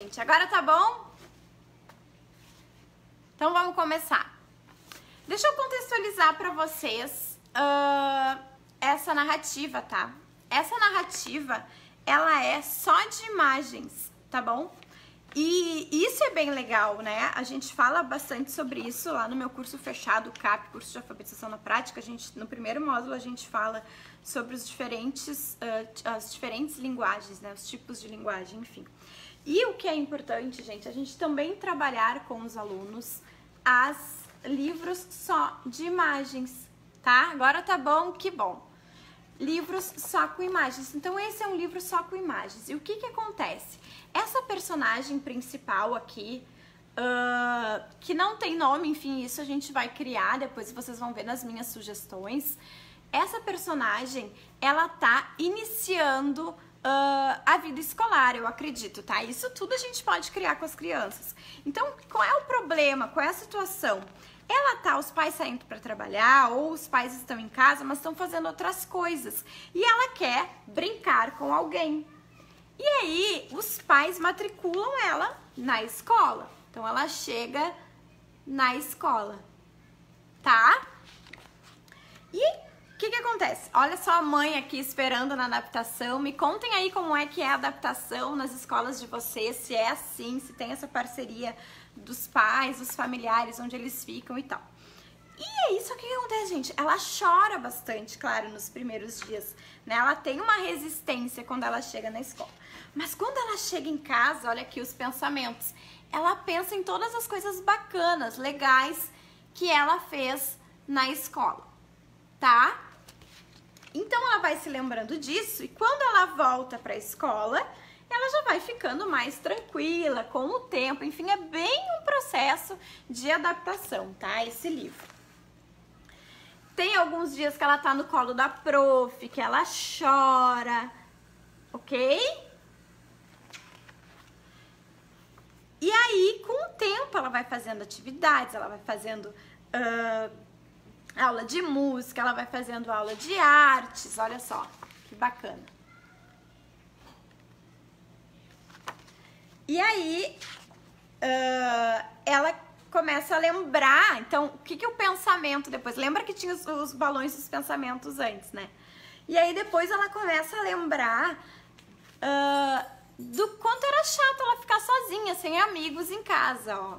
gente. Agora tá bom? Então vamos começar. Deixa eu contextualizar para vocês essa narrativa, tá? Essa narrativa, ela é só de imagens, tá bom? E isso é bem legal, né? A gente fala bastante sobre isso lá no meu curso fechado, CAP, curso de alfabetização na prática. No primeiro módulo a gente fala sobre as diferentes linguagens, né? Os tipos de linguagem, enfim. E o que é importante, gente, a gente também trabalhar com os alunos livros só de imagens, tá? Agora tá bom? Que bom. Livros só com imagens. Então esse é um livro só com imagens. E o que que acontece? Essa personagem principal aqui, que não tem nome, enfim, isso a gente vai criar, depois vocês vão ver nas minhas sugestões. Essa personagem, ela tá iniciando a vida escolar, eu acredito, tá? Isso tudo a gente pode criar com as crianças. Então, qual é o problema? Qual é a situação? Os pais saindo para trabalhar, ou os pais estão em casa, mas estão fazendo outras coisas. E ela quer brincar com alguém. E aí, os pais matriculam ela na escola. Então, ela chega na escola, tá? E o que que acontece? Olha só a mãe aqui esperando na adaptação. Me contem aí como é que é a adaptação nas escolas de vocês, se é assim, se tem essa parceria dos pais, dos familiares, onde eles ficam e tal. E é isso que acontece, gente. Ela chora bastante, claro, nos primeiros dias, né? Ela tem uma resistência quando ela chega na escola. Mas quando ela chega em casa, olha aqui os pensamentos. Ela pensa em todas as coisas bacanas, legais que ela fez na escola, tá? Então ela vai se lembrando disso e quando ela volta para a escola, ela já vai ficando mais tranquila com o tempo. Enfim, é bem um processo de adaptação, tá? Esse livro. Tem alguns dias que ela tá no colo da prof, que ela chora, ok? E aí, com o tempo, ela vai fazendo atividades, ela vai fazendo aula de música, ela vai fazendo aula de artes, olha só, que bacana. E aí, ela começa a lembrar, então, o que que é o pensamento depois? Lembra que tinha os balões dos pensamentos antes, né? E aí, depois ela começa a lembrar do quanto era chato ela ficar sozinha, sem amigos em casa, ó.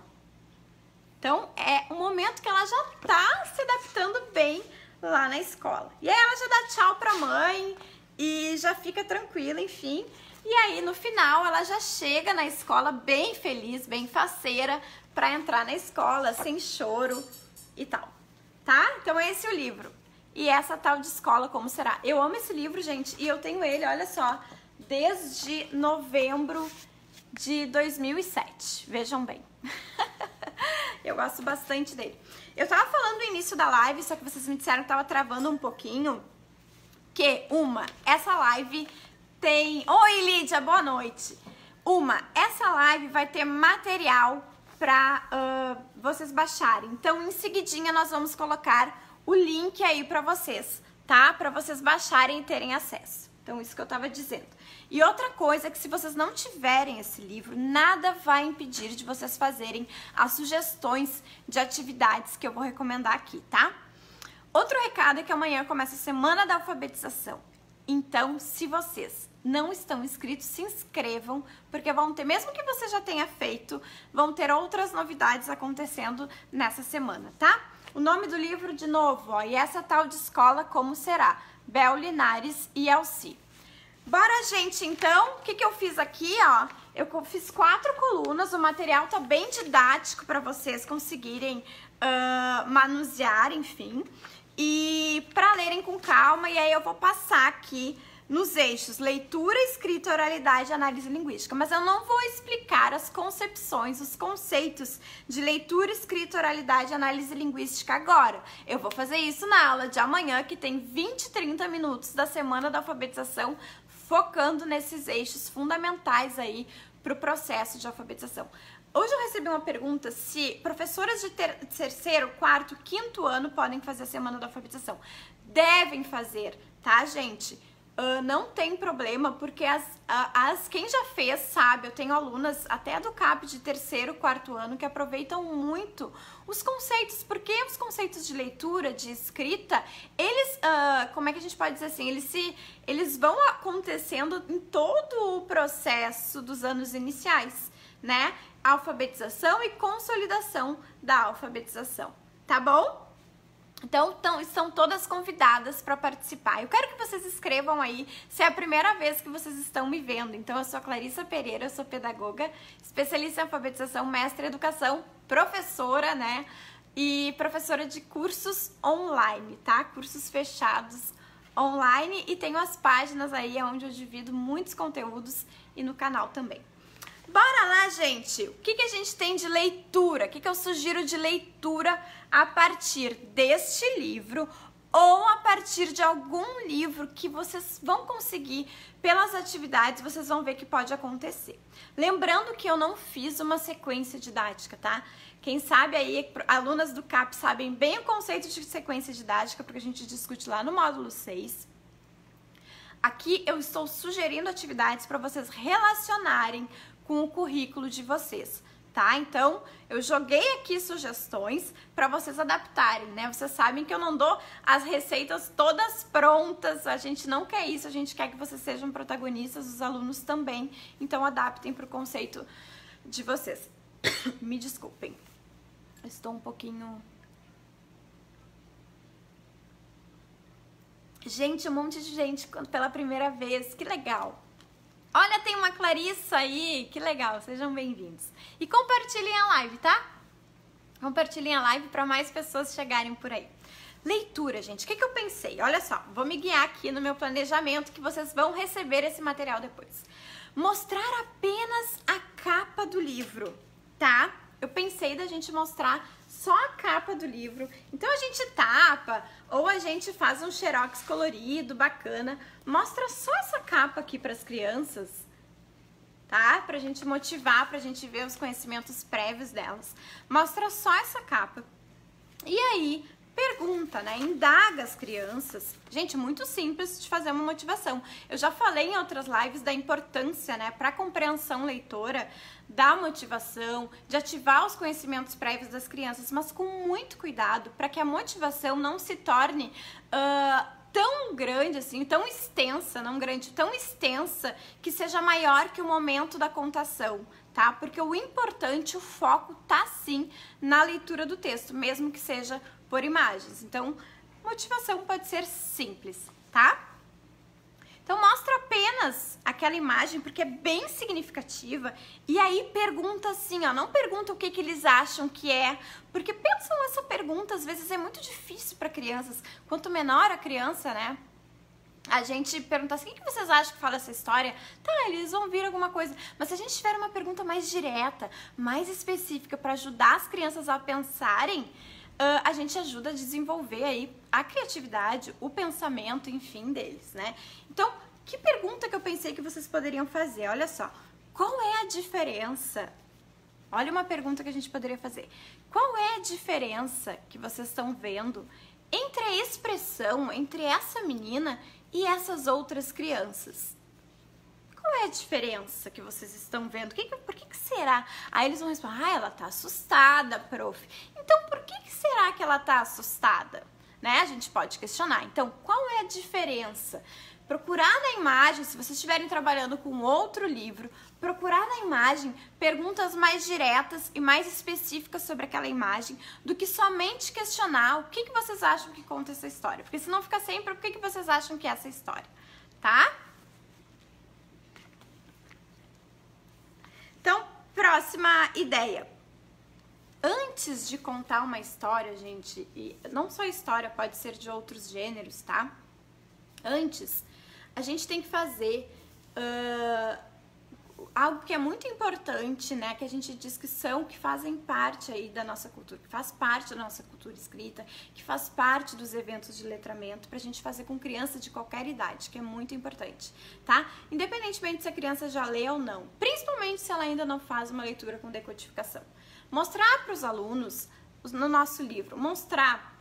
Então, é um momento que ela já tá se adaptando bem lá na escola. E aí, ela já dá tchau pra mãe e já fica tranquila, enfim. E aí, no final, ela já chega na escola bem feliz, bem faceira, pra entrar na escola, sem choro e tal, tá? Então, esse é o livro. E essa tal de escola, como será? Eu amo esse livro, gente, e eu tenho ele, olha só, desde novembro de 2007. Vejam bem. Eu gosto bastante dele. Eu tava falando no início da live, só que vocês me disseram que tava travando um pouquinho, essa live tem... Oi, Lídia, boa noite. Essa live vai ter material pra vocês baixarem. Então, em seguidinha, nós vamos colocar o link aí pra vocês, tá? Pra vocês baixarem e terem acesso. Então, isso que eu tava dizendo. E outra coisa é que se vocês não tiverem esse livro, nada vai impedir de vocês fazerem as sugestões de atividades que eu vou recomendar aqui, tá? Outro recado é que amanhã começa a Semana da Alfabetização. Então, se vocês não estão inscritos, se inscrevam, porque vão ter, mesmo que você já tenha feito, vão ter outras novidades acontecendo nessa semana, tá? O nome do livro, de novo, ó, E Essa Tal de Escola Como Será? Bel Linares e Elci. Bora, gente, então, o que que eu fiz aqui, ó? Eu fiz 4 colunas, o material tá bem didático para vocês conseguirem manusear, enfim, e para lerem com calma, e aí eu vou passar aqui nos eixos leitura, escrita, oralidade e análise linguística, mas eu não vou explicar as concepções, os conceitos de leitura, escrita, oralidade e análise linguística agora. Eu vou fazer isso na aula de amanhã, que tem 20, 30 minutos da Semana da Alfabetização, focando nesses eixos fundamentais aí para o processo de alfabetização. Hoje eu recebi uma pergunta se professoras de terceiro, quarto, quinto ano podem fazer a Semana da Alfabetização. Devem fazer, tá, gente? não tem problema, porque quem já fez sabe, eu tenho alunas até do CAP de 3º, 4º ano que aproveitam muito os conceitos, porque os conceitos de leitura, de escrita, eles, como é que a gente pode dizer assim, eles vão acontecendo em todo o processo dos anos iniciais, né? Alfabetização e consolidação da alfabetização, tá bom? Então, estão todas convidadas para participar. Eu quero que vocês escrevam aí se é a primeira vez que vocês estão me vendo. Então, eu sou a Clarissa Pereira, eu sou pedagoga, especialista em alfabetização, mestre em educação, professora, né? E professora de cursos online, tá? Cursos fechados online, e tenho as páginas aí onde eu divido muitos conteúdos e no canal também. Bora lá, gente! O que a gente tem de leitura? O que eu sugiro de leitura a partir deste livro ou a partir de algum livro que vocês vão conseguir pelas atividades, vocês vão ver que pode acontecer. Lembrando que eu não fiz uma sequência didática, tá? Quem sabe aí, alunas do CAP sabem bem o conceito de sequência didática, porque a gente discute lá no módulo 6. Aqui eu estou sugerindo atividades para vocês relacionarem com o currículo de vocês, tá? Então, eu joguei aqui sugestões para vocês adaptarem, né? Vocês sabem que eu não dou as receitas todas prontas, a gente não quer isso, a gente quer que vocês sejam protagonistas, os alunos também, então adaptem para o conceito de vocês. Me desculpem, estou um pouquinho... Gente, um monte de gente pela primeira vez, que legal! Olha, tem uma Clarissa aí, que legal, sejam bem-vindos. E compartilhem a live, tá? Compartilhem a live para mais pessoas chegarem por aí. Leitura, gente, o que eu pensei? Olha só, vou me guiar aqui no meu planejamento que vocês vão receber esse material depois. Mostrar apenas a capa do livro, tá? Eu pensei da gente mostrar só a capa do livro. Então a gente tapa ou a gente faz um xerox colorido, bacana. Mostra só essa capa aqui para as crianças, tá? Pra gente motivar, pra gente ver os conhecimentos prévios delas. Mostra só essa capa. E aí, pergunta, né? Indaga as crianças. Gente, muito simples de fazer uma motivação. Eu já falei em outras lives da importância, né, para a compreensão leitora, da motivação, de ativar os conhecimentos prévios das crianças, mas com muito cuidado, para que a motivação não se torne tão grande assim, tão extensa, não grande, tão extensa, que seja maior que o momento da contação, tá? Porque o importante, o foco tá sim na leitura do texto, mesmo que seja por imagens. Então, motivação pode ser simples, tá? Então, mostra apenas aquela imagem, porque é bem significativa, e aí pergunta assim, ó, não pergunta o que eles acham que é, porque pensam essa pergunta, às vezes é muito difícil para crianças. Quanto menor a criança, né, a gente pergunta assim, o que vocês acham que fala essa história? Tá, eles vão vir alguma coisa, mas se a gente tiver uma pergunta mais direta, mais específica, para ajudar as crianças a pensarem, a gente ajuda a desenvolver aí a criatividade, o pensamento, enfim, deles, né? Então, que pergunta que eu pensei que vocês poderiam fazer? Olha só, qual é a diferença? Olha uma pergunta que a gente poderia fazer. Qual é a diferença que vocês estão vendo entre a expressão, entre essa menina e essas outras crianças? Qual é a diferença que vocês estão vendo? Por que será? Aí eles vão responder, ela tá assustada, prof. Então, por que será que ela tá assustada? Né? A gente pode questionar. Então, qual é a diferença? Procurar na imagem, se vocês estiverem trabalhando com outro livro, procurar na imagem perguntas mais diretas e mais específicas sobre aquela imagem, do que somente questionar o que vocês acham que conta essa história. Porque senão fica sempre o que vocês acham que é essa história, tá? Então, próxima ideia. Antes de contar uma história, gente, e não só história, pode ser de outros gêneros, tá? Antes, a gente tem que fazer algo que é muito importante, né? Que a gente diz que fazem parte aí da nossa cultura, que faz parte da nossa cultura escrita, que faz parte dos eventos de letramento, pra gente fazer com criança de qualquer idade, que é muito importante, tá? Independentemente se a criança já lê ou não, principalmente se ela ainda não faz uma leitura com decodificação. Mostrar para os alunos, no nosso livro, mostrar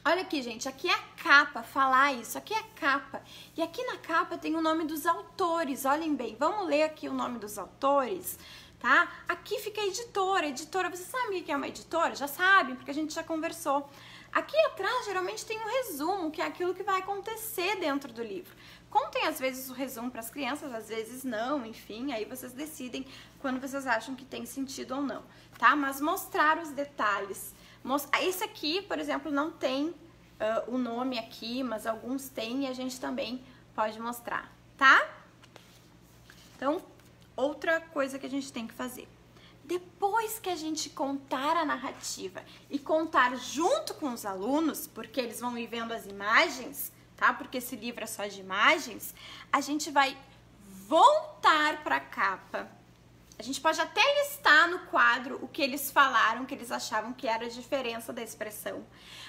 Olha aqui, gente, aqui é a capa, falar isso, aqui é a capa. E aqui na capa tem o nome dos autores, olhem bem, vamos ler aqui o nome dos autores, tá? Aqui fica a editora, você sabe o que é uma editora? Já sabe, porque a gente já conversou. Aqui atrás, geralmente, tem um resumo, que é aquilo que vai acontecer dentro do livro. Contem, às vezes, o resumo para as crianças, às vezes não, enfim, aí vocês decidem quando vocês acham que tem sentido ou não, tá? Mas mostrar os detalhes. Esse aqui, por exemplo, não tem o nome aqui, mas alguns têm e a gente também pode mostrar, tá? Então, outra coisa que a gente tem que fazer. Depois que a gente contar a narrativa e contar junto com os alunos, porque eles vão ir vendo as imagens, tá? Porque esse livro é só de imagens, a gente vai voltar para a capa. A gente pode até listar no quadro o que eles falaram, que eles achavam que era a diferença da expressão.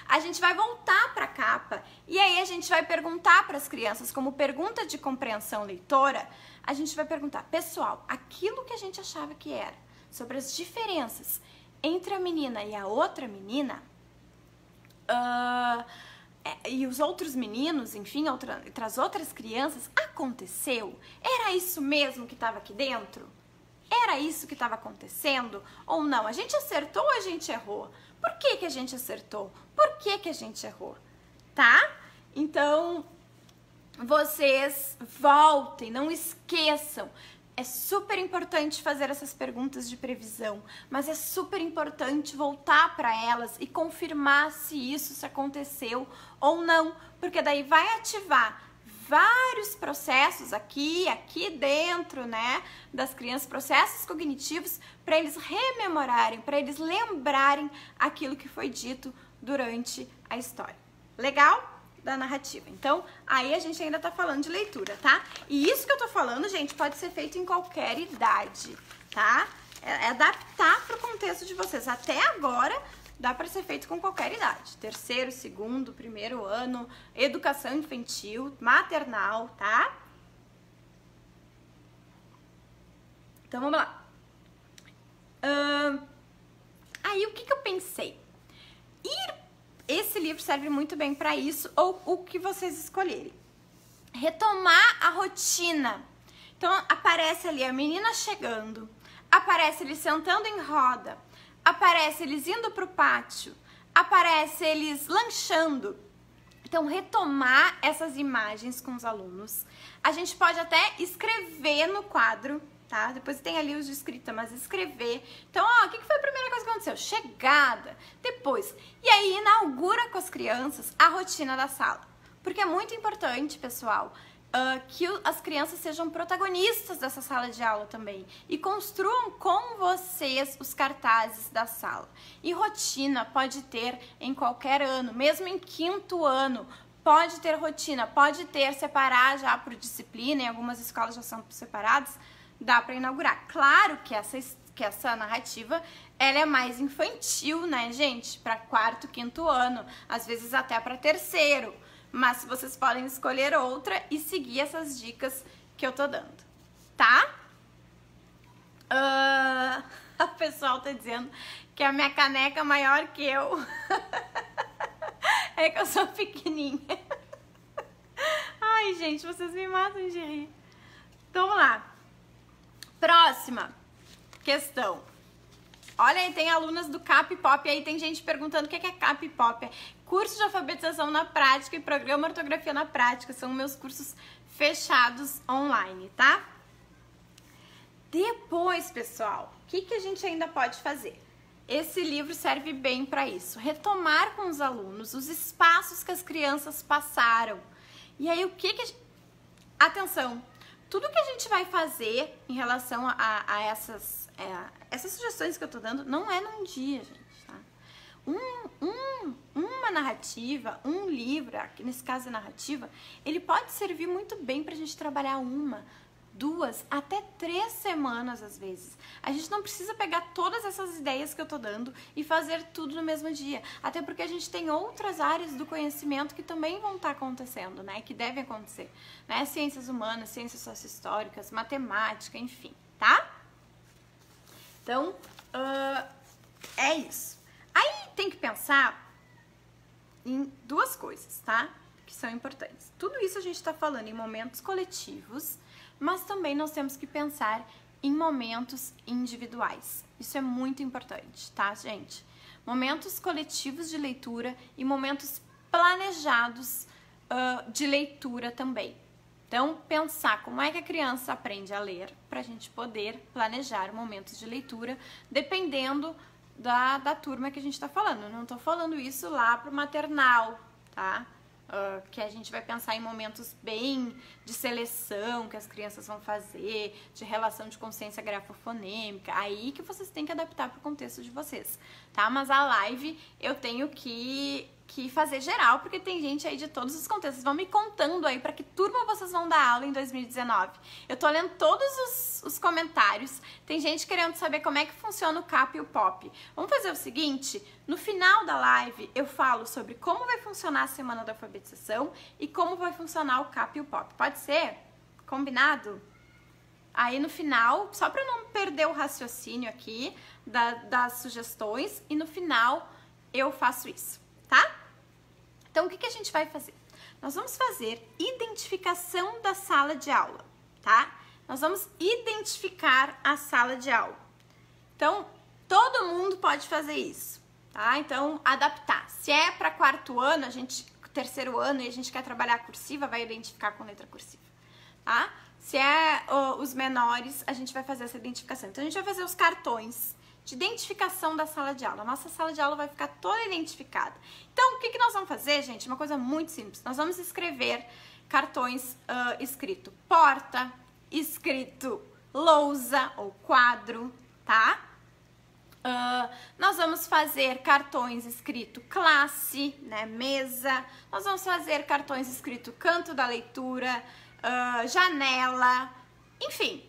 A gente vai voltar para a capa e aí a gente vai perguntar para as crianças, como pergunta de compreensão leitora, a gente vai perguntar, pessoal, aquilo que a gente achava que era, sobre as diferenças entre a menina e a outra menina, e os outros meninos, enfim, entre as outras crianças, aconteceu? Era isso mesmo que estava aqui dentro? Era isso que estava acontecendo ou não? A gente acertou ou a gente errou? Por que que a gente acertou? Por que que a gente errou? Tá? Então, vocês voltem, não esqueçam. É super importante fazer essas perguntas de previsão, mas é super importante voltar para elas e confirmar se aconteceu ou não, porque daí vai ativar vários processos aqui dentro, né, das crianças, processos cognitivos, para eles rememorarem, para eles lembrarem aquilo que foi dito durante a história. Legal? Da narrativa. Então, aí a gente ainda tá falando de leitura, tá? E isso que eu tô falando, gente, pode ser feito em qualquer idade, tá? É adaptar pro contexto de vocês. Até agora, dá para ser feito com qualquer idade. 3º, 2º, 1º ano, educação infantil, maternal, tá? Então, vamos lá. Aí, o que eu pensei? Esse livro serve muito bem para isso, ou o que vocês escolherem. Retomar a rotina. Então, aparece ali a menina chegando, aparece eles sentando em roda, aparece eles indo pro pátio, aparece eles lanchando. Então, retomar essas imagens com os alunos. A gente pode até escrever no quadro, tá? Depois tem ali os de escrita, mas escrever. Então, ó, o que foi a primeira coisa que aconteceu? Chegada. Depois. E aí, inaugura com as crianças a rotina da sala. Porque é muito importante, pessoal, que as crianças sejam protagonistas dessa sala de aula também. E construam com vocês os cartazes da sala. E rotina pode ter em qualquer ano, mesmo em 5º ano. Pode ter rotina, pode ter separar já por disciplina, em algumas escolas já são separadas. Dá para inaugurar. Claro que essa narrativa, ela é mais infantil, né, gente? Para 4º, 5º ano, às vezes até para 3º. Mas vocês podem escolher outra e seguir essas dicas que eu tô dando, tá? O pessoal tá dizendo que a minha caneca é maior que eu. É que eu sou pequenininha. Ai, gente, vocês me matam de rir. Então, vamos lá. Próxima questão. Olha aí, tem alunas do Cap-Pop, aí tem gente perguntando o que é Cap-Pop. É curso de alfabetização na prática e programa ortografia na prática. São meus cursos fechados online, tá? Depois, pessoal, o que a gente ainda pode fazer? Esse livro serve bem para isso. Retomar com os alunos os espaços que as crianças passaram. E aí, atenção! Tudo que a gente vai fazer em relação a essas sugestões que eu tô dando não é num dia, gente, tá? Uma narrativa, um livro, aqui nesse caso a narrativa, ele pode servir muito bem pra gente trabalhar 1, 2, até 3 semanas às vezes. A gente não precisa pegar todas essas ideias que eu tô dando e fazer tudo no mesmo dia. Até porque a gente tem outras áreas do conhecimento que também vão estar acontecendo, né? Que devem acontecer, né? Ciências humanas, ciências sociohistóricas, matemática, enfim, tá? Então, é isso. Aí tem que pensar em duas coisas, tá? Que são importantes. Tudo isso a gente tá falando em momentos coletivos, mas também nós temos que pensar em momentos individuais. Isso é muito importante, tá, gente? Momentos coletivos de leitura e momentos planejados de leitura também. Então, pensar como é que a criança aprende a ler para a gente poder planejar momentos de leitura, dependendo da turma que a gente está falando. Eu não estou falando isso lá para o maternal, tá? Que a gente vai pensar em momentos bem de seleção que as crianças vão fazer, de relação de consciência grafofonêmica, aí que vocês têm que adaptar para o contexto de vocês, tá? Mas a live eu tenho que fazer geral, porque tem gente aí de todos os contextos. Vão me contando aí para que turma vocês vão dar aula em 2019. Eu tô lendo todos os comentários. Tem gente querendo saber como é que funciona o CAP e o POP. Vamos fazer o seguinte, no final da live eu falo sobre como vai funcionar a semana da alfabetização e como vai funcionar o CAP e o POP. Pode ser? Combinado? Aí no final, só para não perder o raciocínio aqui das sugestões, e no final eu faço isso, tá? Então, o que a gente vai fazer? Nós vamos fazer identificação da sala de aula, tá? Nós vamos identificar a sala de aula. Então, todo mundo pode fazer isso, tá? Então, adaptar. Se é para quarto ano, terceiro ano, e a gente quer trabalhar a cursiva, vai identificar com letra cursiva, tá? Se é os menores, a gente vai fazer essa identificação. Então, a gente vai fazer os cartões de identificação da sala de aula. A nossa sala de aula vai ficar toda identificada. Então, o que nós vamos fazer, gente? Uma coisa muito simples. Nós vamos escrever cartões escrito porta, escrito lousa ou quadro, tá? Nós vamos fazer cartões escrito classe, né, mesa. Nós vamos fazer cartões escrito canto da leitura, janela, enfim.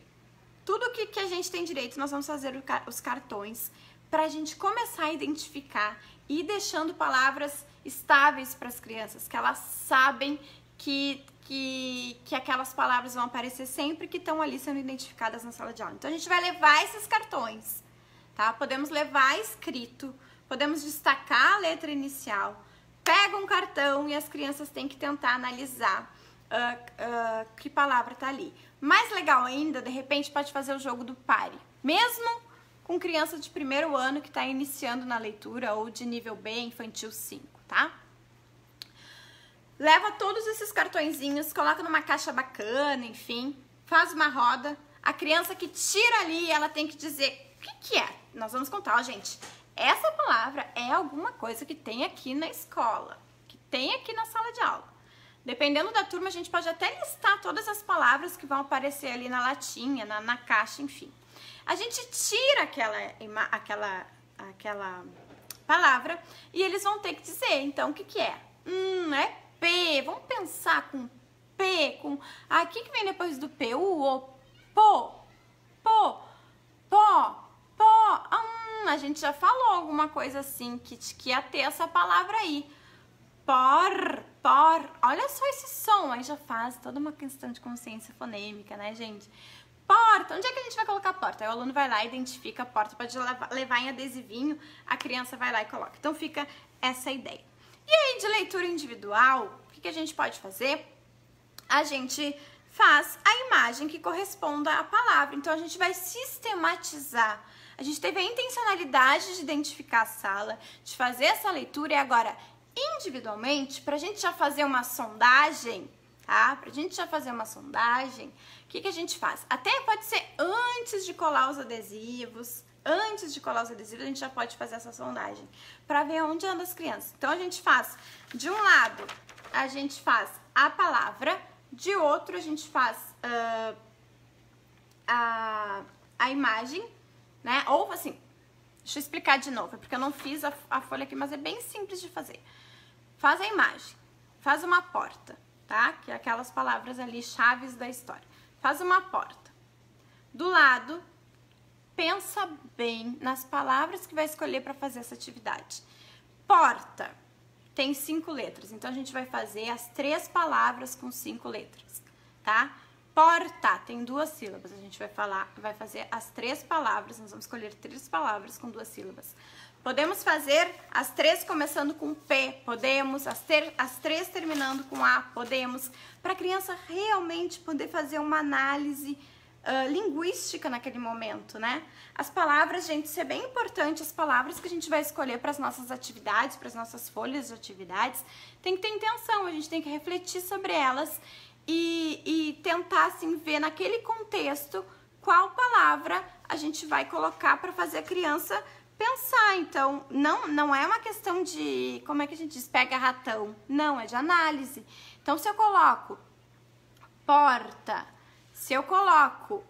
Tudo que a gente tem direito, nós vamos fazer os cartões para a gente começar a identificar e ir deixando palavras estáveis para as crianças, que elas sabem que aquelas palavras vão aparecer sempre que estão ali sendo identificadas na sala de aula. Então, a gente vai levar esses cartões, tá? Podemos levar escrito, podemos destacar a letra inicial, pega um cartão e as crianças têm que tentar analisar que palavra tá ali. Mais legal ainda, de repente, pode fazer o jogo do pare. Mesmo com criança de primeiro ano que está iniciando na leitura ou de nível B, infantil 5, tá? Leva todos esses cartõezinhos, coloca numa caixa bacana, enfim, faz uma roda. A criança que tira ali, ela tem que dizer o que é. Nós vamos contar, ó, gente. Essa palavra é alguma coisa que tem aqui na escola, que tem aqui na sala de aula. Dependendo da turma, a gente pode até listar todas as palavras que vão aparecer ali na latinha, na caixa, enfim. A gente tira aquela palavra e eles vão ter que dizer, então, o que é? É P, vamos pensar com P, com... o que vem depois do P? A gente já falou alguma coisa assim, que ia ter essa palavra aí. Olha só esse som, aí já faz toda uma questão de consciência fonêmica, né, gente? Porta, onde é que a gente vai colocar a porta? Aí o aluno vai lá, identifica a porta, pode levar em adesivinho, a criança vai lá e coloca. Então fica essa ideia. E aí, de leitura individual, o que a gente pode fazer? A gente faz a imagem que corresponda à palavra. Então a gente vai sistematizar. A gente teve a intencionalidade de identificar a sala, de fazer essa leitura e agora... individualmente, pra gente já fazer uma sondagem, tá? Pra gente já fazer uma sondagem, o que a gente faz? Até pode ser antes de colar os adesivos, a gente já pode fazer essa sondagem, pra ver onde andam as crianças. Então, a gente faz, de um lado, a gente faz a palavra, de outro, a gente faz a imagem, né? Ou assim, deixa eu explicar de novo, porque eu não fiz a folha aqui, mas é bem simples de fazer. Faz a imagem, faz uma porta, tá? Que é aquelas palavras ali, chaves da história. Faz uma porta. Do lado, pensa bem nas palavras que vai escolher para fazer essa atividade. Porta tem 5 letras, então a gente vai fazer as 3 palavras com 5 letras, tá? Porta tem 2 sílabas. A gente vai fazer as 3 palavras. Nós vamos escolher 3 palavras com 2 sílabas. Podemos fazer as 3 começando com P, podemos, as 3 terminando com A, podemos, para a criança realmente poder fazer uma análise linguística naquele momento, né? As palavras, gente, isso é bem importante, as palavras que a gente vai escolher para as nossas atividades, para as nossas folhas de atividades, tem que ter intenção, a gente tem que refletir sobre elas e tentar, assim, ver naquele contexto qual palavra a gente vai colocar para fazer a criança pensar. Então, não é uma questão de, como é que a gente diz, pega ratão, não, é de análise. Então, se eu coloco porta, se eu coloco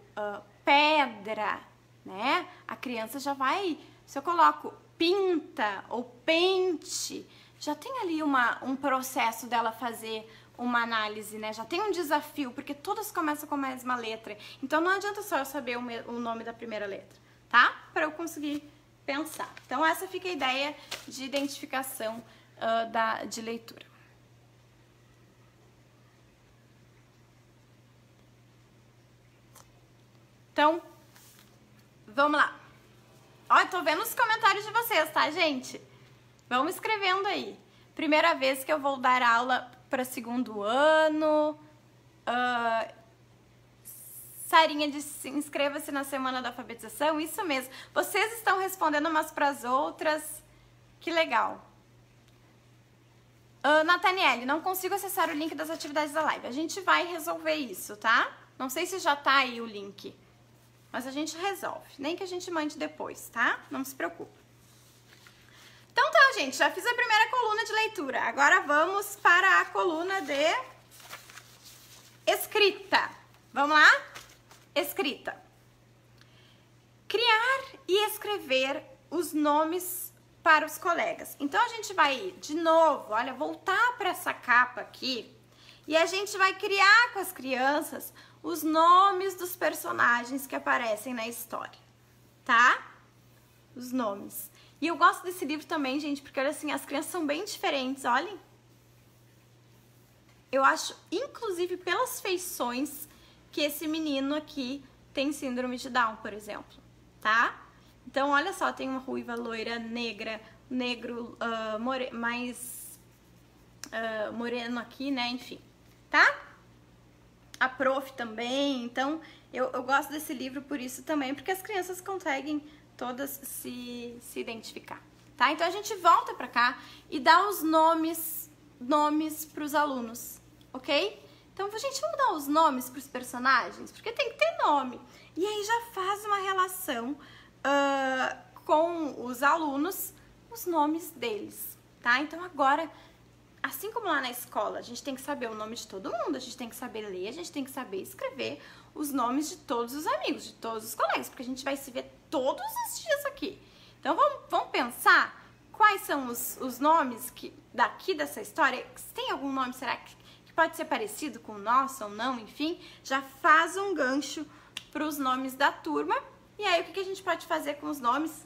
pedra, né, a criança já vai, se eu coloco pinta ou pente, já tem ali um processo dela fazer uma análise, né, já tem um desafio, porque todas começam com a mesma letra, então não adianta só eu saber o nome da primeira letra, tá? Para eu conseguir pensar. Então essa fica a ideia de identificação de leitura. Então, vamos lá. Ó, eu tô vendo os comentários de vocês, tá, gente? Vamos escrevendo aí. Primeira vez que eu vou dar aula para 2º ano. Sarinha disse, inscreva-se na semana da alfabetização. Isso mesmo. Vocês estão respondendo umas para as outras. Que legal. Nathaniele, não consigo acessar o link das atividades da live. A gente vai resolver isso, tá? Não sei se já tá aí o link. Mas a gente resolve. Nem que a gente mande depois, tá? Não se preocupe. Então tá, gente. Já fiz a primeira coluna de leitura. Agora vamos para a coluna de escrita. Vamos lá? Escrita. Criar e escrever os nomes para os colegas. Então a gente vai, de novo, olha, voltar para essa capa aqui e a gente vai criar com as crianças os nomes dos personagens que aparecem na história, tá? Os nomes. E eu gosto desse livro também, gente, porque olha assim, as crianças são bem diferentes, olhem. Eu acho, inclusive, pelas feições, que esse menino aqui tem síndrome de Down, por exemplo, tá? Então, olha só, tem uma ruiva, loira, negra, negro, mais moreno aqui, né? Enfim, tá? A prof também. Então, eu gosto desse livro por isso também, porque as crianças conseguem todas se identificar, tá? Então, a gente volta pra cá e dá os nomes pros alunos, ok? Então, gente, vamos dar os nomes pros personagens, porque tem que ter nome. E aí já faz uma relação com os alunos, os nomes deles, tá? Então, agora, assim como lá na escola, a gente tem que saber o nome de todo mundo, a gente tem que saber ler, a gente tem que saber escrever os nomes de todos os amigos, de todos os colegas, porque a gente vai se ver todos os dias aqui. Então, vamos pensar quais são os nomes daqui dessa história. Se tem algum nome, será que pode ser parecido com o nosso ou não? Enfim, já faz um gancho para os nomes da turma. E aí, o que a gente pode fazer com os nomes?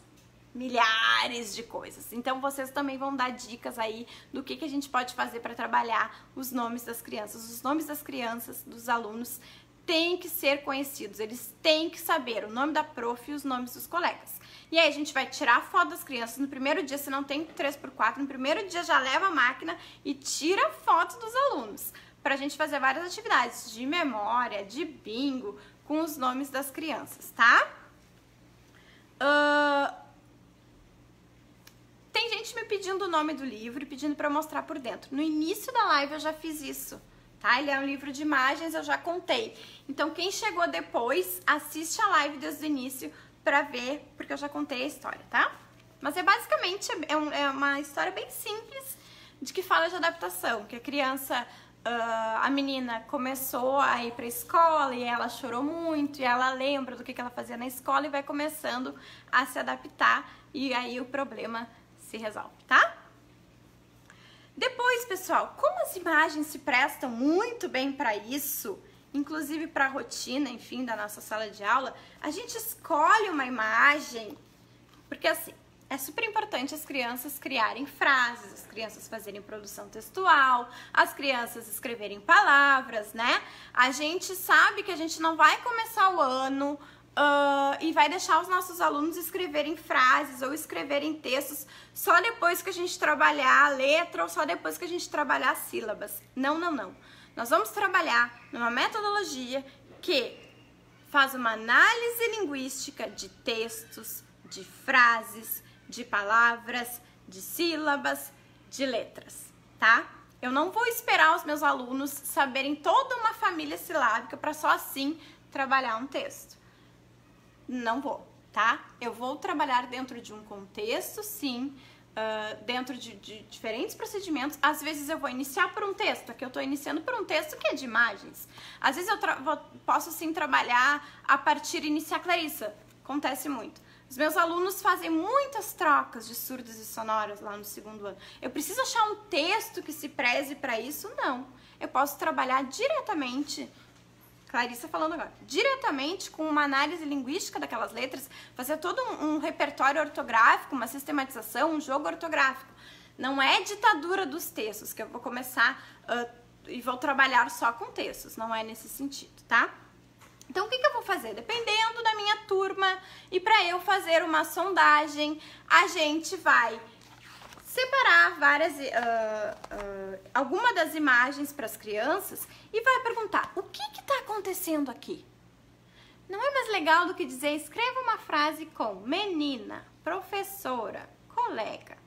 Milhares de coisas. Então, vocês também vão dar dicas aí do que a gente pode fazer para trabalhar os nomes das crianças. Os nomes das crianças, dos alunos, têm que ser conhecidos. Eles têm que saber o nome da prof e os nomes dos colegas. E aí, a gente vai tirar a foto das crianças no primeiro dia, se não tem 3x4, no primeiro dia já leva a máquina e tira a foto dos alunos, pra gente fazer várias atividades de memória, de bingo, com os nomes das crianças, tá? Tem gente me pedindo o nome do livro e pedindo pra eu mostrar por dentro. No início da live eu já fiz isso, tá? Ele é um livro de imagens, eu já contei. Então, quem chegou depois, assiste a live desde o início pra ver, porque eu já contei a história, tá? Mas basicamente é uma história bem simples de que fala de adaptação, que a criança, a menina começou a ir pra escola e ela chorou muito e ela lembra do que ela fazia na escola e vai começando a se adaptar e aí o problema se resolve, tá? Depois, pessoal, como as imagens se prestam muito bem para isso, inclusive para a rotina, enfim, da nossa sala de aula, a gente escolhe uma imagem, porque assim, É super importante as crianças criarem frases, as crianças fazerem produção textual, as crianças escreverem palavras, né? A gente sabe que a gente não vai começar o ano e vai deixar os nossos alunos escreverem frases ou escreverem textos só depois que a gente trabalhar a letra ou só depois que a gente trabalhar as sílabas. Não, não, não. Nós vamos trabalhar numa metodologia que faz uma análise linguística de textos, de frases, de palavras, de sílabas, de letras, tá? Eu não vou esperar os meus alunos saberem toda uma família silábica para só assim trabalhar um texto. Não vou, tá? Eu vou trabalhar dentro de um contexto, sim, dentro de diferentes procedimentos. Às vezes eu vou iniciar por um texto, aqui eu estou iniciando por um texto que é de imagens. Às vezes eu posso, sim, trabalhar a partir de iniciar Clarissa, acontece muito. Os meus alunos fazem muitas trocas de surdas e sonoras lá no segundo ano. Eu preciso achar um texto que se preze para isso? Não. Eu posso trabalhar diretamente, Clarissa falando agora, diretamente com uma análise linguística daquelas letras, fazer todo um repertório ortográfico, uma sistematização, um jogo ortográfico. Não é ditadura dos textos, que eu vou começar e vou trabalhar só com textos, não é nesse sentido, tá? Então, o que eu vou fazer? Dependendo da minha turma, e para eu fazer uma sondagem, a gente vai separar alguma das imagens para as crianças e vai perguntar, o que está acontecendo aqui? Não é mais legal do que dizer, escreva uma frase com menina, professora, colega.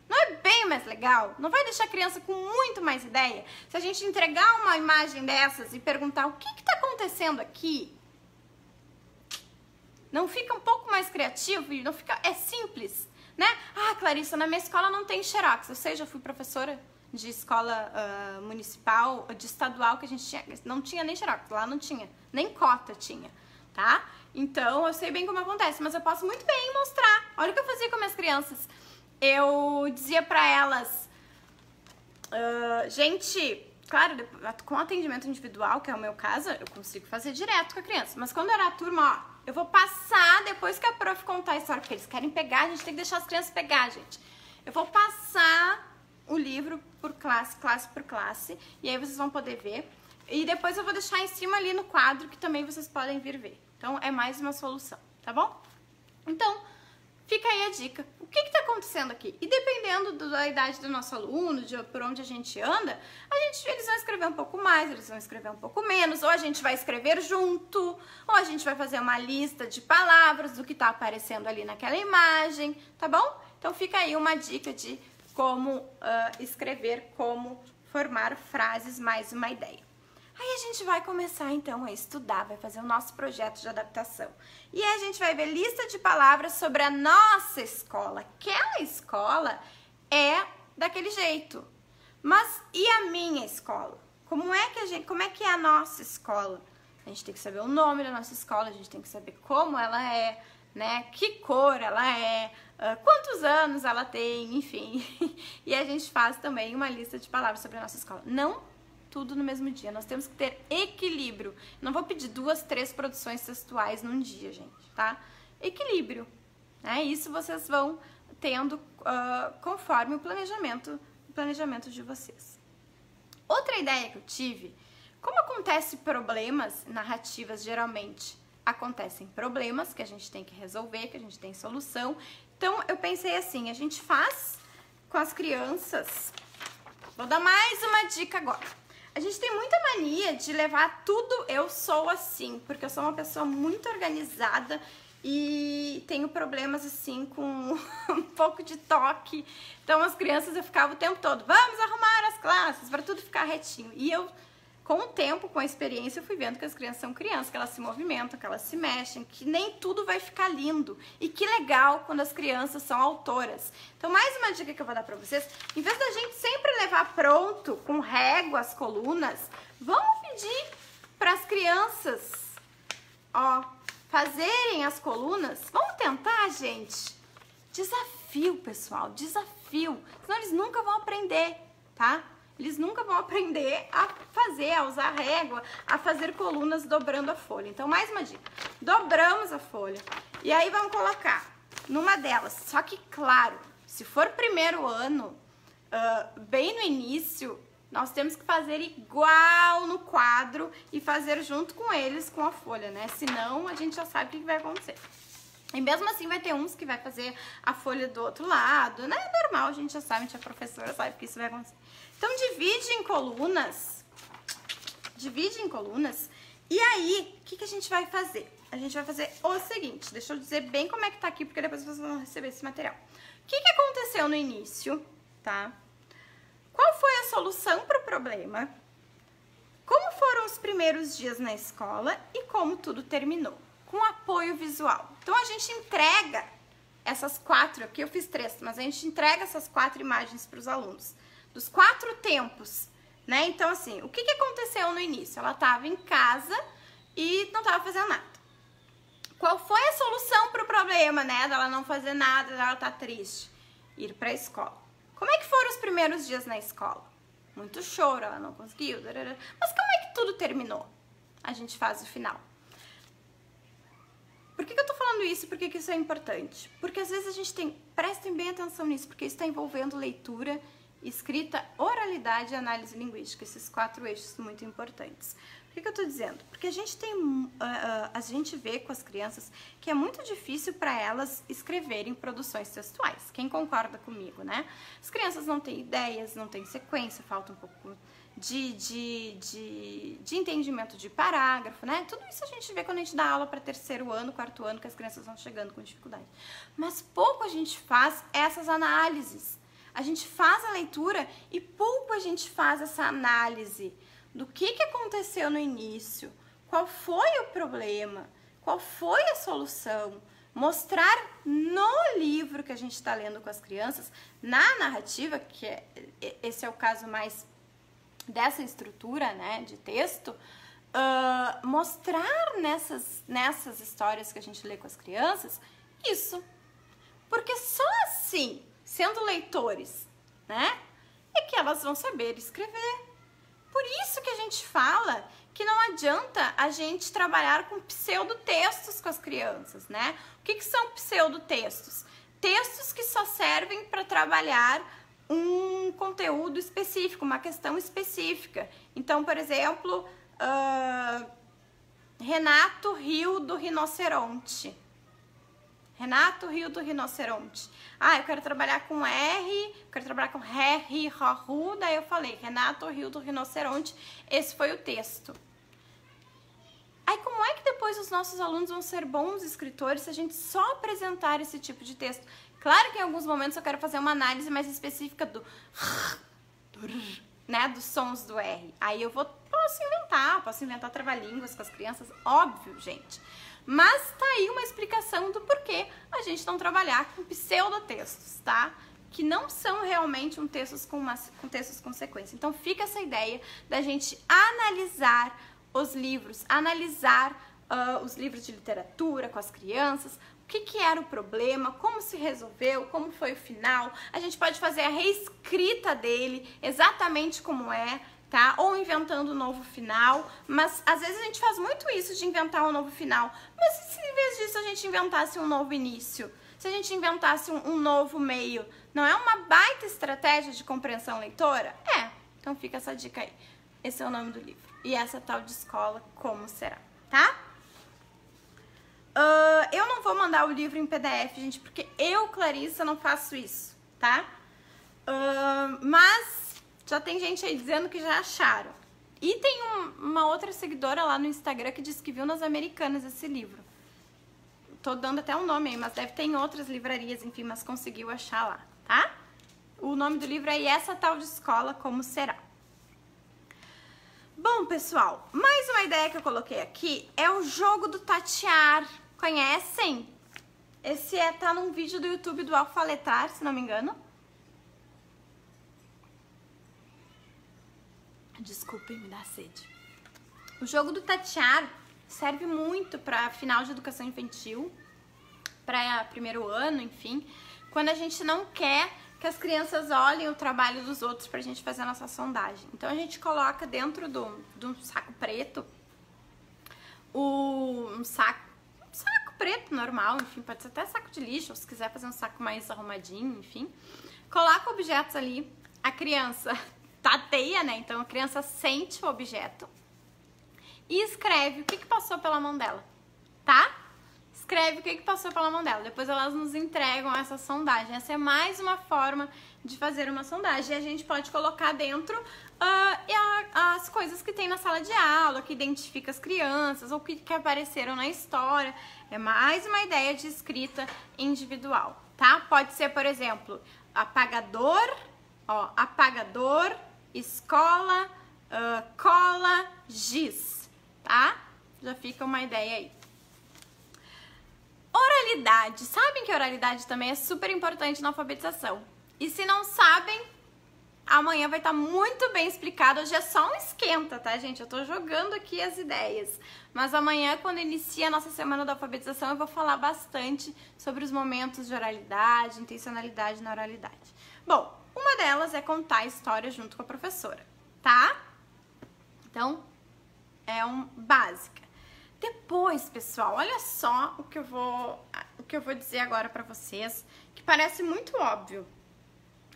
Não é bem mais legal? Não vai deixar a criança com muito mais ideia? Se a gente entregar uma imagem dessas e perguntar o que está acontecendo aqui, não fica um pouco mais criativo e não fica, é simples, né? Ah, Clarissa, na minha escola não tem xerox. Eu sei, já fui professora de escola municipal, de estadual, que a gente tinha, não tinha nem xerox, lá não tinha, nem cota tinha, tá? Então, eu sei bem como acontece, mas eu posso muito bem mostrar. Olha o que eu fazia com minhas crianças. Eu dizia pra elas, gente, claro, com atendimento individual, que é o meu caso, eu consigo fazer direto com a criança. Mas quando era a turma, ó, eu vou passar, depois que a prof contar a história, porque eles querem pegar, a gente tem que deixar as crianças pegar, gente. Eu vou passar o livro por classe, classe por classe, e aí vocês vão poder ver. E depois eu vou deixar em cima ali no quadro, que também vocês podem vir ver. Então, é mais uma solução, tá bom? Então, fica aí a dica. O que está acontecendo aqui? E dependendo da idade do nosso aluno, por onde a gente anda, eles vão escrever um pouco mais, eles vão escrever um pouco menos, ou a gente vai escrever junto, ou a gente vai fazer uma lista de palavras do que está aparecendo ali naquela imagem, tá bom? Então fica aí uma dica de como escrever, como formar frases, mais uma ideia. Aí a gente vai começar então a estudar, vai fazer o nosso projeto de adaptação. E aí a gente vai ver lista de palavras sobre a nossa escola. Aquela escola é daquele jeito. Mas e a minha escola? Como é que é a nossa escola? A gente tem que saber o nome da nossa escola, a gente tem que saber como ela é, né? Que cor ela é, quantos anos ela tem, enfim. E a gente faz também uma lista de palavras sobre a nossa escola. Não tudo no mesmo dia, nós temos que ter equilíbrio. Não vou pedir 2, 3 produções textuais num dia, gente, tá? Equilíbrio, né? Isso vocês vão tendo conforme o planejamento de vocês. Outra ideia que eu tive, como acontece problemas narrativas, geralmente acontecem problemas que a gente tem que resolver, que a gente tem solução. Então, eu pensei assim, a gente faz com as crianças. Vou dar mais uma dica agora. A gente tem muita mania de levar tudo, eu sou assim, porque eu sou uma pessoa muito organizada e tenho problemas assim com um pouco de toque. Então as crianças eu ficava o tempo todo, vamos arrumar as classes para tudo ficar retinho. E eu, com o tempo, com a experiência, eu fui vendo que as crianças são crianças, que elas se movimentam, que elas se mexem, que nem tudo vai ficar lindo. E que legal quando as crianças são autoras. Então, mais uma dica que eu vou dar pra vocês, em vez da gente sempre levar pronto, com régua, as colunas, vamos pedir para as crianças, ó, fazerem as colunas. Vamos tentar, gente? Desafio, pessoal, desafio. Senão eles nunca vão aprender, tá? Eles nunca vão aprender a fazer, a usar régua, a fazer colunas dobrando a folha. Então, mais uma dica. Dobramos a folha. E aí, vamos colocar numa delas. Só que, claro, se for primeiro ano, bem no início, nós temos que fazer igual no quadro e fazer junto com eles com a folha, né? Senão a gente já sabe o que vai acontecer. E mesmo assim vai ter uns que vai fazer a folha do outro lado, né? É normal, a gente já sabe, a gente é professora, sabe que isso vai acontecer. Então divide em colunas. Divide em colunas. E aí, o que a gente vai fazer? A gente vai fazer o seguinte, deixa eu dizer bem como é que tá aqui, porque depois vocês vão receber esse material. O que aconteceu no início, tá? Qual foi a solução para o problema? Como foram os primeiros dias na escola e como tudo terminou? Com apoio visual. Então, a gente entrega essas 4, aqui eu fiz 3, mas a gente entrega essas 4 imagens para os alunos. Dos 4 tempos, né? Então, assim, o que aconteceu no início? Ela estava em casa e não estava fazendo nada. Qual foi a solução para o problema, né? Dela não fazer nada, dela tá triste? Ir para a escola. Como é que foram os primeiros dias na escola? Muito choro, ela não conseguiu. Mas como é que tudo terminou? A gente faz o final. Por que eu tô falando isso? Por que isso é importante? Porque às vezes a gente tem... Prestem bem atenção nisso, porque isso está envolvendo leitura, escrita, oralidade e análise linguística. Esses 4 eixos muito importantes. Por que eu tô dizendo? Porque a gente tem... a gente vê com as crianças que é muito difícil para elas escreverem produções textuais. Quem concorda comigo, né? As crianças não têm ideias, não têm sequência, falta um pouco de entendimento de parágrafo, né? Tudo isso a gente vê quando a gente dá aula para 3º ano, 4º ano, que as crianças vão chegando com dificuldade. Mas pouco a gente faz essas análises. A gente faz a leitura e pouco a gente faz essa análise do que aconteceu no início, qual foi o problema, qual foi a solução. Mostrar no livro que a gente está lendo com as crianças, na narrativa, que esse é o caso mais dessa estrutura, né, de texto, mostrar nessas histórias que a gente lê com as crianças isso. Porque só assim, sendo leitores, né, é que elas vão saber escrever. Por isso que a gente fala que não adianta a gente trabalhar com pseudotextos com as crianças, né? O que são pseudotextos? Textos que só servem para trabalhar um conteúdo específico, uma questão específica. Então, por exemplo, Renato riu do rinoceronte. Renato riu do rinoceronte. Ah, eu quero trabalhar com R, quero trabalhar com ré, ri, ró, ru. Daí eu falei, Renato riu do rinoceronte. Esse foi o texto. Aí como é que depois os nossos alunos vão ser bons escritores se a gente só apresentar esse tipo de texto? Claro que em alguns momentos eu quero fazer uma análise mais específica né, dos sons do R. Aí eu posso inventar trava-línguas com as crianças, óbvio, gente. Mas tá aí uma explicação do porquê a gente não trabalhar com pseudotextos, tá? Que não são realmente textos com textos com sequência. Então fica essa ideia da gente analisar os livros, analisar os livros de literatura com as crianças, o que era o problema, como se resolveu, como foi o final. A gente pode fazer a reescrita dele exatamente como é, tá? Ou inventando um novo final, mas às vezes a gente faz muito isso de inventar um novo final. Mas se em vez disso a gente inventasse um novo início? Se a gente inventasse um novo meio? Não é uma baita estratégia de compreensão leitora? É, então fica essa dica aí. Esse é o nome do livro. E essa tal de escola, como será, tá? Eu não vou mandar o livro em PDF, gente, porque eu, Clarissa, não faço isso, tá? Mas já tem gente aí dizendo que já acharam. E tem uma outra seguidora lá no Instagram que disse que viu nas Americanas esse livro. Tô dando até um nome aí, mas deve ter em outras livrarias, enfim, mas conseguiu achar lá, tá? O nome do livro é E Essa Tal de Escola, Como Será? Bom, pessoal, mais uma ideia que eu coloquei aqui é o jogo do tatear. Conhecem? Esse tá num vídeo do YouTube do Alfaletrar, se não me engano. Desculpem, me dá sede. O jogo do tatear serve muito para final de educação infantil, para primeiro ano, enfim, quando a gente não quer que as crianças olhem o trabalho dos outros pra gente fazer a nossa sondagem. Então a gente coloca dentro de um saco preto um saco preto normal, enfim, pode ser até saco de lixo, ou se quiser fazer um saco mais arrumadinho, enfim. Coloca objetos ali, a criança tateia, né? Então a criança sente o objeto e escreve o que passou pela mão dela, tá? Escreve o que passou pela mão dela. Depois elas nos entregam essa sondagem. Essa é mais uma forma de fazer uma sondagem. E a gente pode colocar dentro as coisas que tem na sala de aula, que identifica as crianças ou que apareceram na história. É mais uma ideia de escrita individual, tá? Pode ser, por exemplo, apagador, apagador, escola, cola, giz, tá? Já fica uma ideia aí. Oralidade. Sabem que oralidade também é super importante na alfabetização. E se não sabem, amanhã vai estar muito bem explicado. Hoje é só um esquenta, tá, gente? Eu tô jogando aqui as ideias. Mas amanhã, quando inicia a nossa semana da alfabetização, eu vou falar bastante sobre os momentos de oralidade, intencionalidade na oralidade. Bom, uma delas é contar a história junto com a professora, tá? Então, é básica. Depois, pessoal, olha só o que eu vou dizer agora pra vocês, que parece muito óbvio,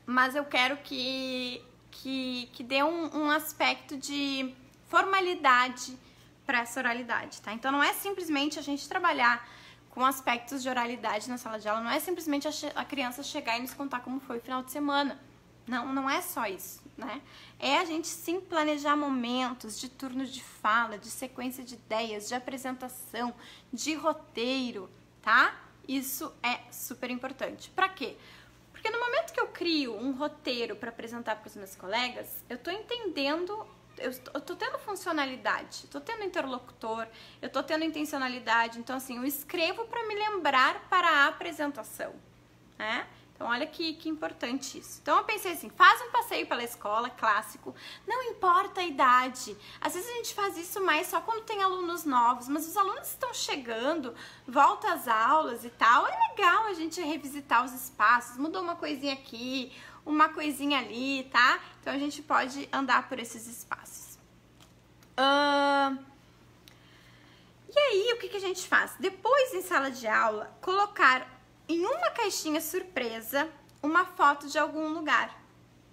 mas eu quero que dê um aspecto de formalidade para essa oralidade, tá? Então não é simplesmente a gente trabalhar com aspectos de oralidade na sala de aula, não é simplesmente a criança chegar e nos contar como foi o final de semana. Não é só isso, né? É a gente sim planejar momentos de turno de fala, de sequência de ideias, de apresentação, de roteiro, tá? Isso é super importante. Pra quê? Porque no momento que eu crio um roteiro para apresentar para os meus colegas, eu tô entendendo, eu tô tendo funcionalidade, eu tô tendo interlocutor, eu tô tendo intencionalidade. Então, assim, eu escrevo para me lembrar para a apresentação, né? Então, olha que importante isso. Então, eu pensei assim, faz um passeio pela escola, clássico, não importa a idade. Às vezes a gente faz isso mais só quando tem alunos novos, mas os alunos estão chegando, volta às aulas e tal. É legal a gente revisitar os espaços, mudou uma coisinha aqui, uma coisinha ali, tá? Então, a gente pode andar por esses espaços. E aí, o que a gente faz? Depois, em sala de aula, colocar em uma caixinha surpresa, uma foto de algum lugar.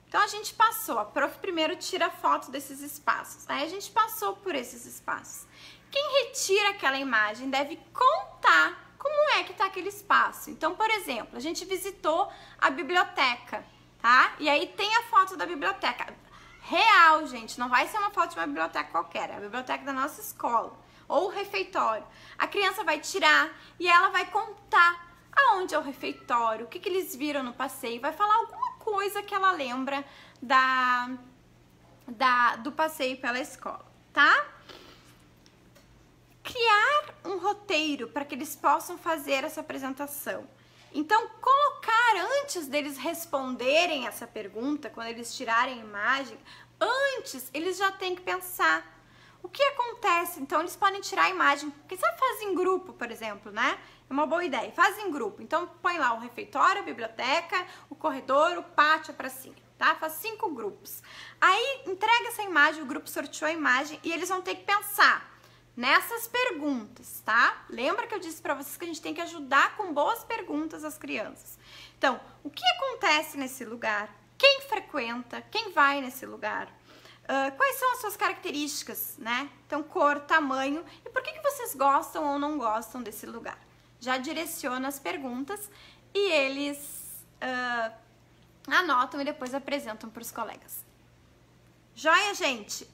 Então, a gente passou, a prof primeiro tira foto desses espaços, aí a gente passou por esses espaços. Quem retira aquela imagem deve contar como é que tá aquele espaço. Então, por exemplo, a gente visitou a biblioteca, tá? E aí tem a foto da biblioteca. Real, gente, não vai ser uma foto de uma biblioteca qualquer, é a biblioteca da nossa escola, ou o refeitório. A criança vai tirar e ela vai contar aonde é o refeitório, o que eles viram no passeio, vai falar alguma coisa que ela lembra do passeio pela escola, tá? Criar um roteiro para que eles possam fazer essa apresentação. Então, colocar antes deles responderem essa pergunta, quando eles tirarem a imagem, antes eles já têm que pensar. O que acontece? Então, eles podem tirar a imagem. Quem sabe faz em grupo, por exemplo, né? É uma boa ideia. Faz em grupo. Então, põe lá o refeitório, a biblioteca, o corredor, o pátio, a pracinha, tá? Faz 5 grupos. Aí, entrega essa imagem, o grupo sorteou a imagem e eles vão ter que pensar nessas perguntas, tá? Lembra que eu disse pra vocês que a gente tem que ajudar com boas perguntas as crianças. Então, o que acontece nesse lugar? Quem frequenta? Quem vai nesse lugar? Quais são as suas características, né? Então, cor, tamanho e por que vocês gostam ou não gostam desse lugar? Já direciona as perguntas e eles anotam e depois apresentam para os colegas. Joia, gente?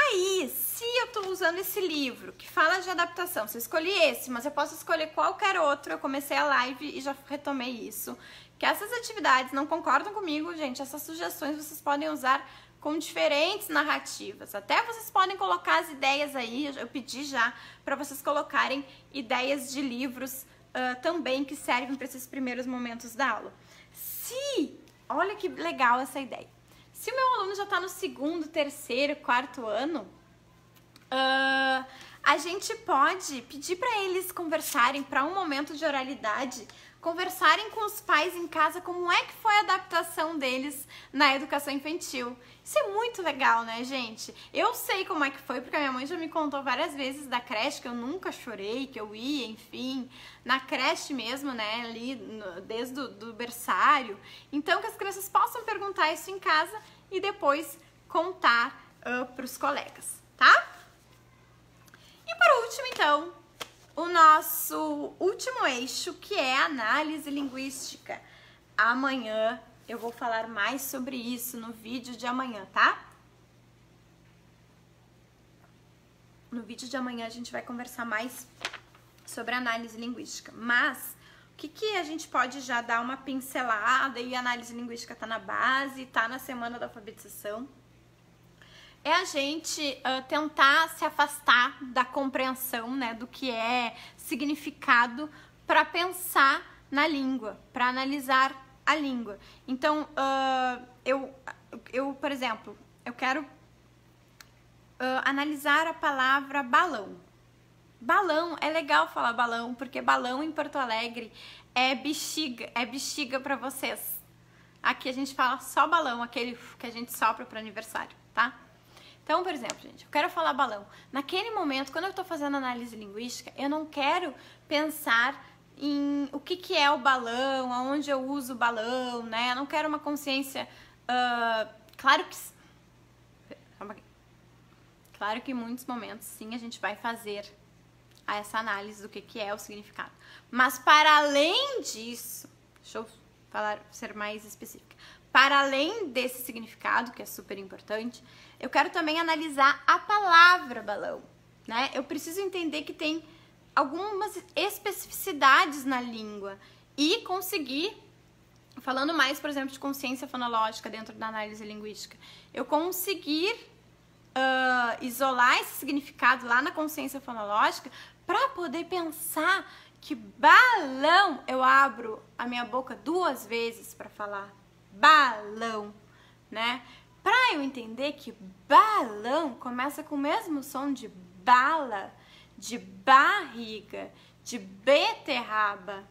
Aí, se eu tô usando esse livro que fala de adaptação, se eu escolhi esse, mas eu posso escolher qualquer outro, eu comecei a live e já retomei isso, que essas atividades não concordam comigo, gente, essas sugestões vocês podem usar com diferentes narrativas. Até vocês podem colocar as ideias aí, eu pedi já para vocês colocarem ideias de livros também que servem para esses primeiros momentos da aula. Olha que legal essa ideia. Se o meu aluno já está no 2º, 3º, 4º ano, a gente pode pedir para eles conversarem para um momento de oralidade conversarem com os pais em casa como é que foi a adaptação deles na educação infantil. Isso é muito legal, né, gente? Eu sei como é que foi, porque a minha mãe já me contou várias vezes da creche, que eu nunca chorei, que eu ia, enfim, na creche mesmo, né, ali, desde o berçário. Então, que as crianças possam perguntar isso em casa e depois contar para os colegas, tá? E por último, então, o nosso último eixo, que é a análise linguística. Amanhã eu vou falar mais sobre isso no vídeo de amanhã, tá? No vídeo de amanhã a gente vai conversar mais sobre análise linguística. Mas, o que a gente pode já dar uma pincelada, e a análise linguística tá na base, tá na semana da alfabetização, é a gente tentar se afastar da compreensão, né, do que é significado para pensar na língua, para analisar a língua. Então, eu, por exemplo, eu quero analisar a palavra balão. Balão, é legal falar balão, porque balão em Porto Alegre é bexiga para vocês. Aqui a gente fala só balão, aquele que a gente sopra para aniversário, tá? Então, por exemplo, gente, eu quero falar balão. Naquele momento, quando eu estou fazendo análise linguística, eu não quero pensar em o que é o balão, aonde eu uso o balão, né? Eu não quero uma consciência... Claro que em muitos momentos, sim, a gente vai fazer essa análise do que é o significado. Mas, para além disso, deixa eu ser mais específica. Para além desse significado, que é super importante, eu quero também analisar a palavra balão, né? Eu preciso entender que tem algumas especificidades na língua e conseguir, falando mais, por exemplo, de consciência fonológica dentro da análise linguística, eu conseguir isolar esse significado lá na consciência fonológica para poder pensar que balão, eu abro a minha boca 2 vezes para falar balão, né? Para eu entender que balão começa com o mesmo som de bala, de barriga, de beterraba.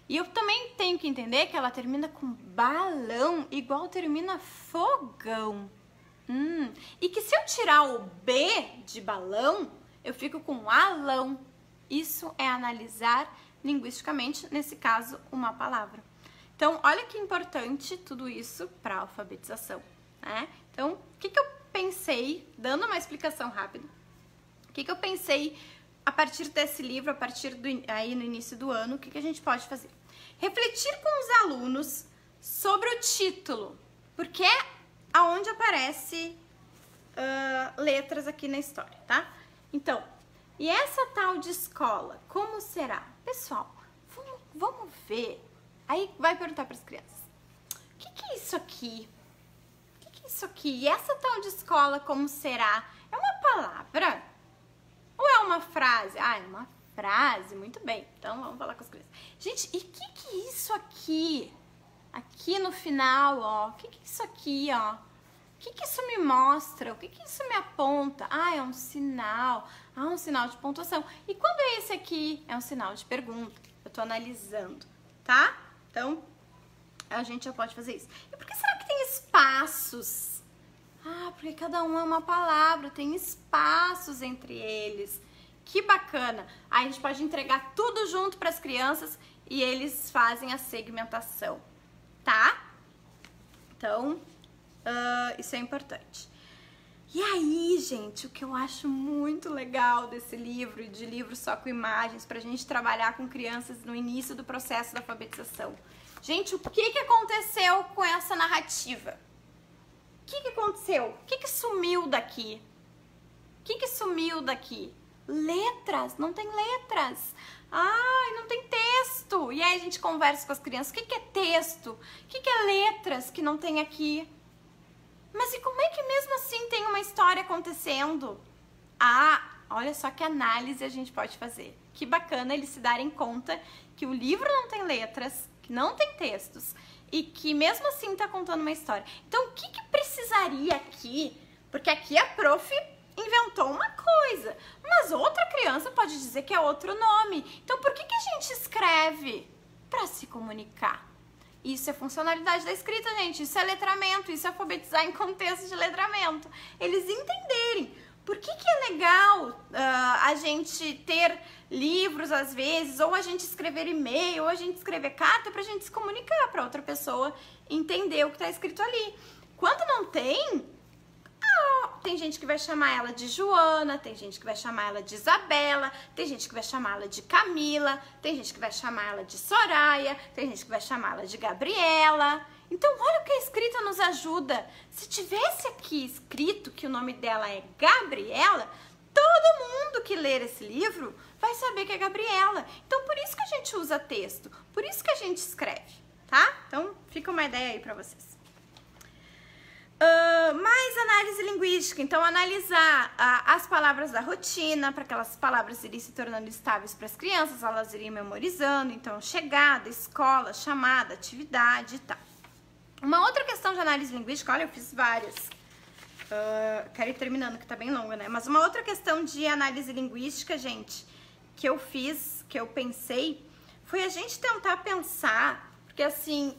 E eu também tenho que entender que ela termina com balão, igual termina fogão. E que se eu tirar o B de balão, eu fico com alão. Isso é analisar linguisticamente, nesse caso, uma palavra. Então, olha que importante tudo isso para a alfabetização, né? Então, o que eu pensei, dando uma explicação rápida, o que eu pensei a partir desse livro, a partir aí no início do ano, o que a gente pode fazer? Refletir com os alunos sobre o título, porque é aonde aparece letras aqui na história, tá? Então, e essa tal de escola, como será? Pessoal, vamos ver. Aí vai perguntar para as crianças, o que é isso aqui? O que é isso aqui? E essa tal de escola, como será? É uma palavra? Ou é uma frase? Ah, é uma frase, muito bem. Então, vamos falar com as crianças. Gente, e o que é isso aqui? Aqui no final, ó. O que é isso aqui, ó? O que isso me mostra? O que isso me aponta? Ah, é um sinal. Ah, um sinal de pontuação. E quando é esse aqui? É um sinal de pergunta. Eu tô analisando, tá? Então, a gente já pode fazer isso. E por que será que tem espaços? Ah, porque cada um é uma palavra, tem espaços entre eles. Que bacana! Aí a gente pode entregar tudo junto para as crianças e eles fazem a segmentação, tá? Então, isso é importante. E aí, gente, o que eu acho muito legal desse livro e de livro só com imagens pra gente trabalhar com crianças no início do processo da alfabetização. Gente, o que aconteceu com essa narrativa? O que aconteceu? O que sumiu daqui? O que sumiu daqui? Letras, não tem letras. Ai, não tem texto. E aí a gente conversa com as crianças. O que é texto? O que é letras que não tem aqui? Mas e como é que mesmo assim tem uma história acontecendo? Ah, olha só que análise a gente pode fazer. Que bacana eles se darem conta que o livro não tem letras, que não tem textos e que mesmo assim está contando uma história. Então, o que precisaria aqui? Porque aqui a prof inventou uma coisa, mas outra criança pode dizer que é outro nome. Então, por que a gente escreve para se comunicar. Isso é funcionalidade da escrita, gente. Isso é letramento, isso é alfabetizar em contexto de letramento. Eles entenderem por que é legal a gente ter livros às vezes, ou a gente escrever e-mail, ou a gente escrever carta pra gente se comunicar para outra pessoa entender o que tá escrito ali. Quando não tem, tem gente que vai chamar ela de Joana, tem gente que vai chamar ela de Isabela, tem gente que vai chamar ela de Camila, tem gente que vai chamar ela de Soraya, tem gente que vai chamar ela de Gabriela. Então, olha o que a escrita nos ajuda. Se tivesse aqui escrito que o nome dela é Gabriela, todo mundo que ler esse livro vai saber que é Gabriela. Então, por isso que a gente usa texto, por isso que a gente escreve, tá? Então, fica uma ideia aí pra vocês. Mais análise linguística, então analisar as palavras da rotina, para aquelas palavras irem se tornando estáveis para as crianças, elas irem memorizando, então chegada, escola, chamada, atividade e tal. Uma outra questão de análise linguística, olha, eu fiz várias, quero ir terminando que tá bem longa, né? Mas uma outra questão de análise linguística, gente, que eu fiz, que eu pensei, foi a gente tentar pensar, porque assim...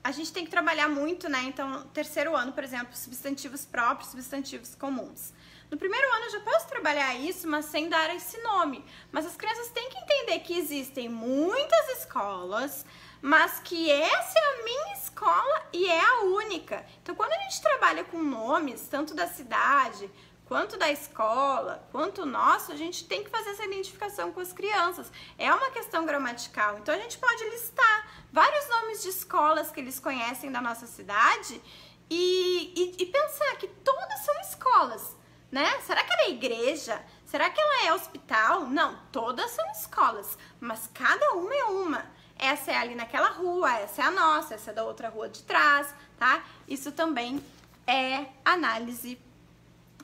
a gente tem que trabalhar muito, né? Então, terceiro ano, por exemplo, substantivos próprios, substantivos comuns. No primeiro ano eu já posso trabalhar isso, mas sem dar esse nome. Mas as crianças têm que entender que existem muitas escolas, mas que essa é a minha escola e é a única. Então, quando a gente trabalha com nomes, tanto da cidade, quanto da escola, quanto o nosso, a gente tem que fazer essa identificação com as crianças. É uma questão gramatical. Então, a gente pode listar vários nomes de escolas que eles conhecem da nossa cidade e pensar que todas são escolas, né? Será que ela é igreja? Será que ela é hospital? Não, todas são escolas, mas cada uma é uma. Essa é ali naquela rua, essa é a nossa, essa é da outra rua de trás, tá? Isso também é análise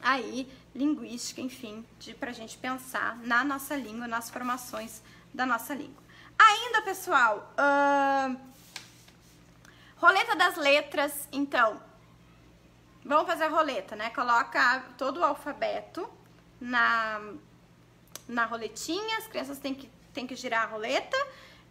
aí, linguística, enfim, pra gente pensar na nossa língua, nas formações da nossa língua. Ainda, pessoal, roleta das letras, então, vamos fazer a roleta, né? Coloca todo o alfabeto na roletinha, as crianças têm que girar a roleta,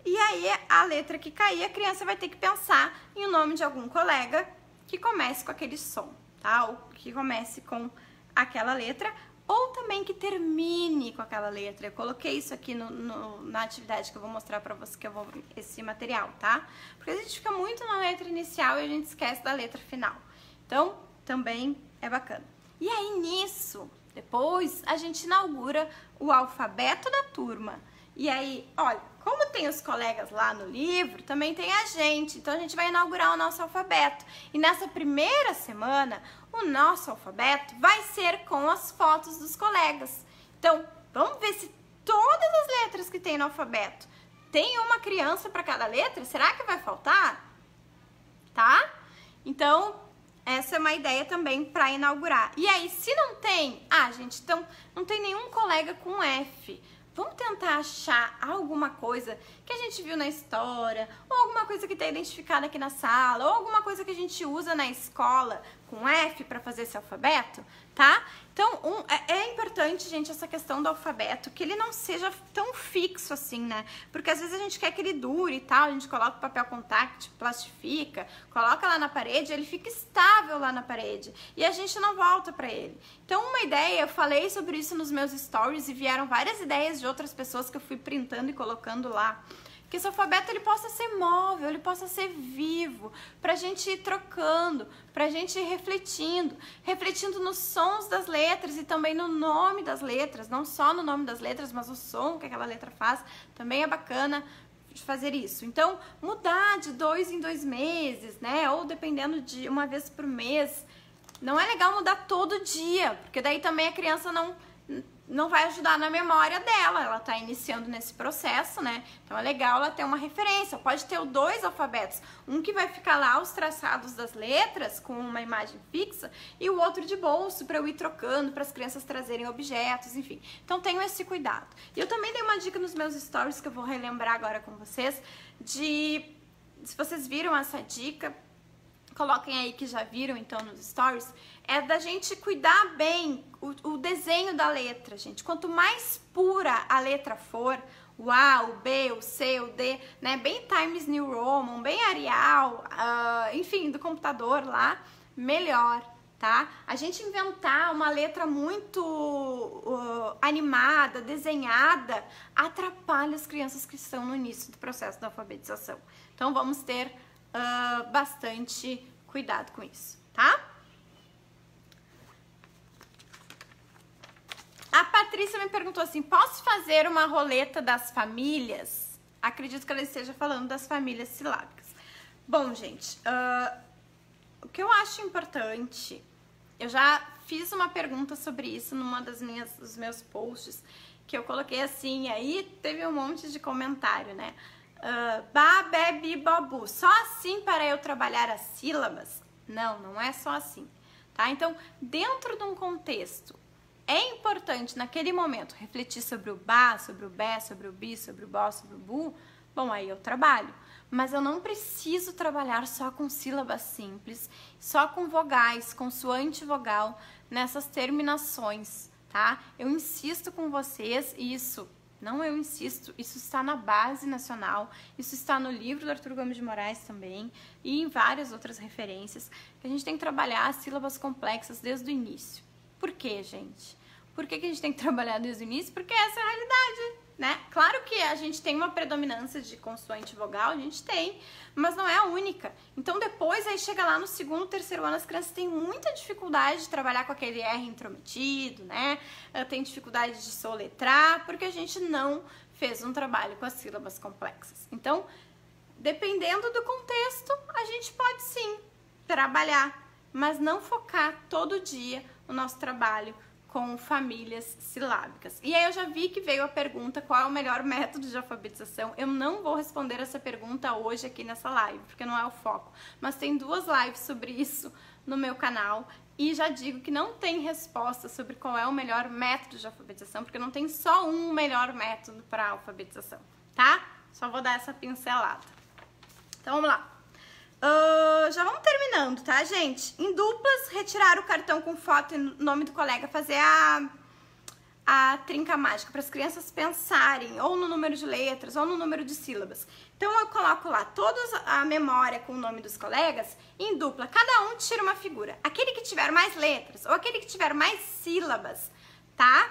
e aí a letra que cair, a criança vai ter que pensar em o nome de algum colega que comece com aquele som, tá? Ou que comece com aquela letra, ou também que termine com aquela letra. Eu coloquei isso aqui na atividade que eu vou mostrar pra você, esse material, tá? Porque a gente fica muito na letra inicial e a gente esquece da letra final. Então, também é bacana. E aí, nisso, depois, a gente inaugura o alfabeto da turma. E aí, olha, como tem os colegas lá no livro, também tem a gente. Então, a gente vai inaugurar o nosso alfabeto. E nessa primeira semana, o nosso alfabeto vai ser com as fotos dos colegas. Então, vamos ver se todas as letras que tem no alfabeto tem uma criança para cada letra. Será que vai faltar? Tá? Então, essa é uma ideia também para inaugurar. E aí, se não tem... gente, então não tem nenhum colega com F. Vamos tentar achar alguma coisa que a gente viu na história, ou alguma coisa que está identificada aqui na sala, ou alguma coisa que a gente usa na escola com F para fazer esse alfabeto, tá? Então, é importante, gente, essa questão do alfabeto, que ele não seja tão fixo assim, né? Porque às vezes a gente quer que ele dure e tal, a gente coloca o papel contact, plastifica, coloca lá na parede, ele fica estável lá na parede e a gente não volta pra ele. Então, uma ideia, eu falei sobre isso nos meus stories e vieram várias ideias de outras pessoas que eu fui printando e colocando lá. Que esse alfabeto ele possa ser móvel, ele possa ser vivo, pra gente ir trocando, pra gente ir refletindo nos sons das letras e também no nome das letras, não só no nome das letras, mas o som que aquela letra faz, também é bacana de fazer isso. Então, mudar de 2 em 2 meses, né, ou dependendo de uma vez por mês, não é legal mudar todo dia, porque daí também a criança não vai ajudar na memória dela, ela tá iniciando nesse processo, né? Então é legal ela ter uma referência, pode ter 2 alfabetos, um que vai ficar lá os traçados das letras com uma imagem fixa e o outro de bolso para eu ir trocando, para as crianças trazerem objetos, enfim. Então tenham esse cuidado. E eu também dei uma dica nos meus stories que eu vou relembrar agora com vocês, se vocês viram essa dica, coloquem aí que já viram então nos stories, é da gente cuidar bem o desenho da letra, gente. Quanto mais pura a letra for, o A, o B, o C, o D, né? Bem Times New Roman, bem Arial, enfim, do computador lá, melhor, tá? A gente inventar uma letra muito animada, desenhada, atrapalha as crianças que estão no início do processo da alfabetização. Então, vamos ter bastante cuidado com isso, tá? A Patrícia me perguntou assim, posso fazer uma roleta das famílias? Acredito que ela esteja falando das famílias silábicas. Bom, gente, o que eu acho importante, eu já fiz uma pergunta sobre isso numa dos meus posts, que eu coloquei assim, aí teve um monte de comentário, né? Ba, be, bi, babu, só assim para eu trabalhar as sílabas? Não, não é só assim, tá? Então, dentro de um contexto, é importante naquele momento refletir sobre o ba, sobre o bé, sobre o bi, sobre o bó, sobre o bu. Bom, aí eu trabalho. Mas eu não preciso trabalhar só com sílabas simples, só com vogais, consoante e vogal, nessas terminações, tá? Eu insisto com vocês, isso está na base nacional, isso está no livro do Arthur Gomes de Moraes também, e em várias outras referências, que a gente tem que trabalhar as sílabas complexas desde o início. Por quê, gente? Por que a gente tem que trabalhar desde o início? Porque essa é a realidade, né? Claro que a gente tem uma predominância de consoante e vogal, a gente tem, mas não é a única. Então depois, aí chega lá no segundo, terceiro ano, as crianças têm muita dificuldade de trabalhar com aquele R intrometido, né? Tem dificuldade de soletrar, porque a gente não fez um trabalho com as sílabas complexas. Então, dependendo do contexto, a gente pode sim trabalhar, mas não focar todo dia o nosso trabalho com famílias silábicas. E aí eu já vi que veio a pergunta qual é o melhor método de alfabetização. Eu não vou responder essa pergunta hoje aqui nessa live, porque não é o foco. Mas tem 2 lives sobre isso no meu canal e já digo que não tem resposta sobre qual é o melhor método de alfabetização, porque não tem só um melhor método para alfabetização, tá? Só vou dar essa pincelada. Então vamos lá. Já vamos terminando, tá, gente? Em duplas, retirar o cartão com foto e nome do colega, fazer a trinca mágica para as crianças pensarem ou no número de letras ou no número de sílabas. Então eu coloco lá todos a memória com o nome dos colegas em dupla, cada um tira uma figura. Aquele que tiver mais letras ou aquele que tiver mais sílabas, tá?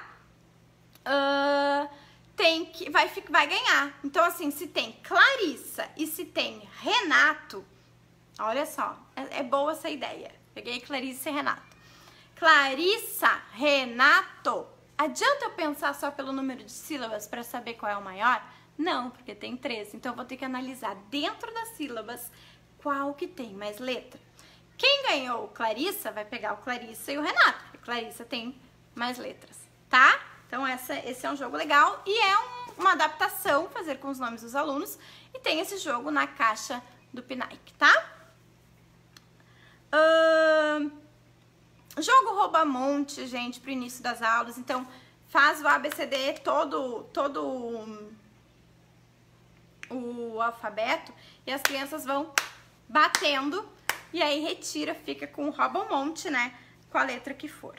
Vai ganhar. Então assim, se tem Clarissa e se tem Renato, olha só, é boa essa ideia. Peguei Clarissa e Renato. Clarissa, Renato. Adianta eu pensar só pelo número de sílabas para saber qual é o maior? Não, porque tem 3. Então eu vou ter que analisar dentro das sílabas qual que tem mais letra. Quem ganhou Clarissa vai pegar o Clarissa e o Renato, porque Clarissa tem mais letras, tá? Então esse é um jogo legal e é uma adaptação fazer com os nomes dos alunos e tem esse jogo na caixa do PNAEC, tá? Jogo rouba-monte, gente, pro início das aulas. Então, faz o ABCD todo o alfabeto e as crianças vão batendo e aí retira, fica com o rouba-monte, né? Com a letra que for.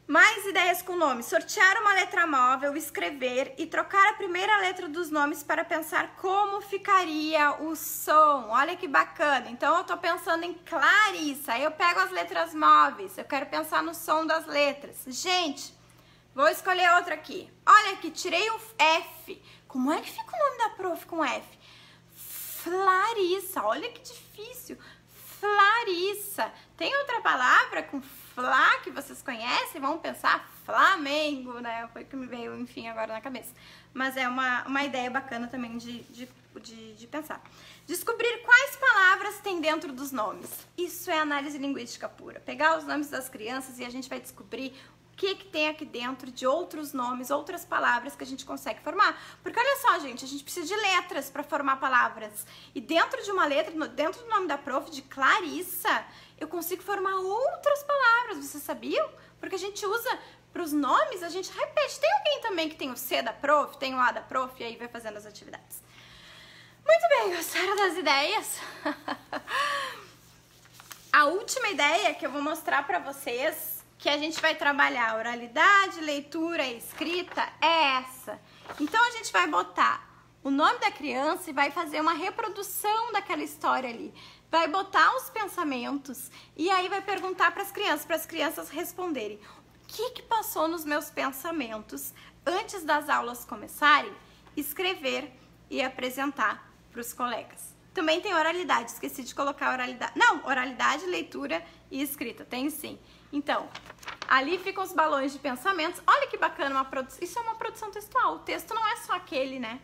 Mais ideias com nomes. Sortear uma letra móvel, escrever e trocar a primeira letra dos nomes para pensar como ficaria o som. Olha que bacana. Então, eu tô pensando em Clarissa. Aí eu pego as letras móveis. Eu quero pensar no som das letras. Gente, vou escolher outra aqui. Olha aqui, tirei o F. Como é que fica o nome da prof com F? Flarissa. Olha que difícil. Flarissa. Tem outra palavra com Flá que vocês conhecem? Vamos pensar Flamengo, né? Foi o que me veio, enfim, agora na cabeça. Mas é uma ideia bacana também de pensar. Descobrir quais palavras tem dentro dos nomes. Isso é análise linguística pura. Pegar os nomes das crianças e a gente vai descobrir o que tem aqui dentro de outros nomes, outras palavras que a gente consegue formar. Porque olha só, gente, a gente precisa de letras para formar palavras. E dentro de uma letra, dentro do nome da prof, de Clarissa, eu consigo formar outras palavras, vocês sabiam? Porque a gente usa para os nomes, a gente repete. Tem alguém também que tem o C da prof, tem o A da prof, e aí vai fazendo as atividades. Muito bem, gostaram das ideias? A última ideia que eu vou mostrar para vocês, que a gente vai trabalhar oralidade, leitura e escrita, é essa. Então a gente vai botar o nome da criança e vai fazer uma reprodução daquela história ali. Vai botar os pensamentos e aí vai perguntar para as crianças responderem o que passou nos meus pensamentos antes das aulas começarem, escrever e apresentar para os colegas. Também tem oralidade, esqueci de colocar oralidade. Não, oralidade, leitura e escrita, tem sim. Então, ali ficam os balões de pensamentos. Olha que bacana, uma produção. Isso é uma produção textual. O texto não é só aquele, né?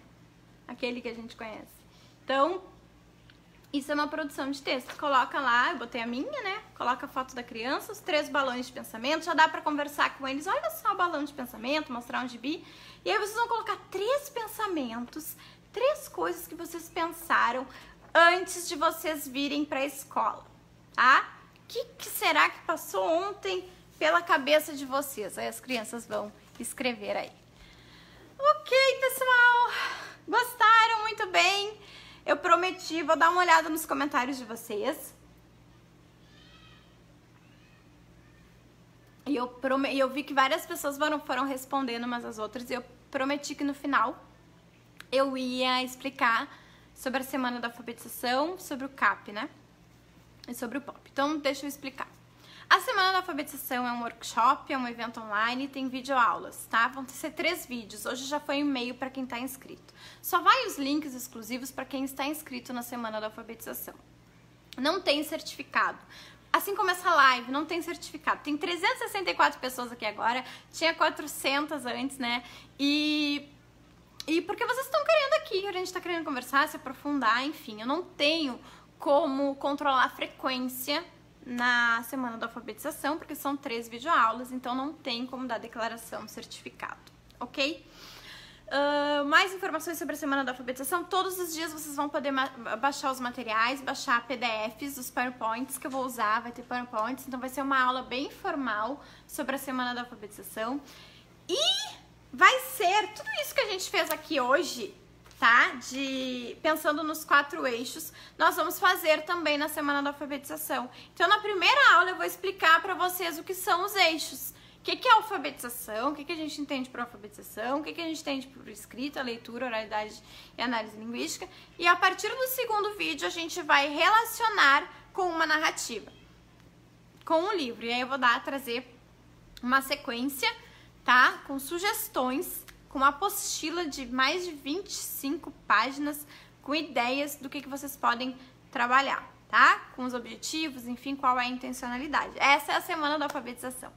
Aquele que a gente conhece. Então, isso é uma produção de texto. Coloca lá, eu botei a minha, né? Coloca a foto da criança, os 3 balões de pensamento. Já dá pra conversar com eles. Olha só o balão de pensamento, mostrar um gibi. E aí vocês vão colocar 3 pensamentos, 3 coisas que vocês pensaram antes de vocês virem pra escola, tá? O que será que passou ontem pela cabeça de vocês? Aí as crianças vão escrever aí. Ok, pessoal. Gostaram? Muito bem. Eu prometi, vou dar uma olhada nos comentários de vocês. E eu vi que várias pessoas foram respondendo umas às outras. E eu prometi que no final eu ia explicar sobre a semana da alfabetização, sobre o CAP, né? E sobre o POP. Então, deixa eu explicar. A semana da alfabetização é um workshop, é um evento online, tem videoaulas, tá? Vão ser 3 vídeos. Hoje já foi um e-mail para quem está inscrito. Só vai os links exclusivos para quem está inscrito na semana da alfabetização. Não tem certificado. Assim como essa live, não tem certificado. Tem 364 pessoas aqui agora, tinha 400 antes, né? E porque vocês estão querendo aqui, a gente está querendo conversar, se aprofundar, enfim. Eu não tenho como controlar a frequência na semana da alfabetização, porque são 3 videoaulas, então não tem como dar declaração certificado, ok? Mais informações sobre a semana da alfabetização. Todos os dias vocês vão poder baixar os materiais, baixar PDFs, os PowerPoints que eu vou usar, vai ter PowerPoints, então vai ser uma aula bem informal sobre a semana da alfabetização. E vai ser tudo isso que a gente fez aqui hoje, tá? Pensando nos 4 eixos, nós vamos fazer também na semana da alfabetização. Então, na primeira aula eu vou explicar para vocês o que são os eixos. O que é alfabetização, o que a gente entende por alfabetização, o que a gente entende por escrita, leitura, oralidade e análise linguística. E a partir do segundo vídeo a gente vai relacionar com uma narrativa, com um livro. E aí eu vou trazer uma sequência, tá? Com sugestões, com uma apostila de mais de 25 páginas, com ideias do que vocês podem trabalhar, tá? Com os objetivos, enfim, qual é a intencionalidade. Essa é a semana da alfabetização.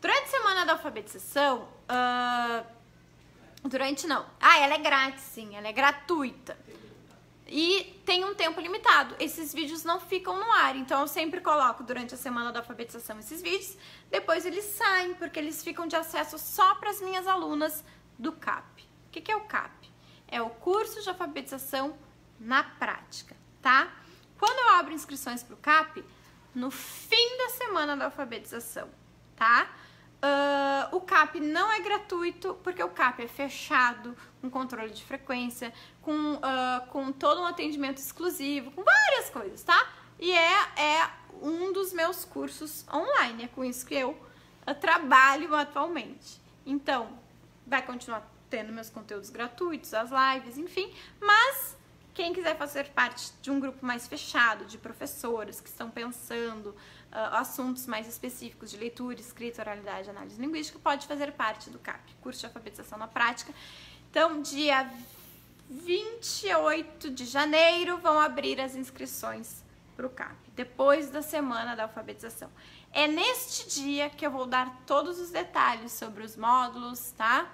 Durante a semana da alfabetização, ela é grátis, sim, ela é gratuita. E tem um tempo limitado. Esses vídeos não ficam no ar, então eu sempre coloco durante a semana da alfabetização esses vídeos, depois eles saem, porque eles ficam de acesso só para as minhas alunas do CAP. O que é o CAP? É o curso de alfabetização na prática, tá? Quando eu abro inscrições para o CAP, no fim da semana da alfabetização, tá? O CAP não é gratuito, porque o CAP é fechado, com controle de frequência, com todo um atendimento exclusivo, com várias coisas, tá? E é um dos meus cursos online, é com isso que eu trabalho atualmente. Então, vai continuar tendo meus conteúdos gratuitos, as lives, enfim, mas quem quiser fazer parte de um grupo mais fechado, de professoras que estão pensando assuntos mais específicos de leitura, escrita, oralidade, análise linguística, pode fazer parte do CAP, curso de alfabetização na prática. Então, dia 28 de janeiro vão abrir as inscrições para o CAP, depois da semana da alfabetização. É neste dia que eu vou dar todos os detalhes sobre os módulos, tá?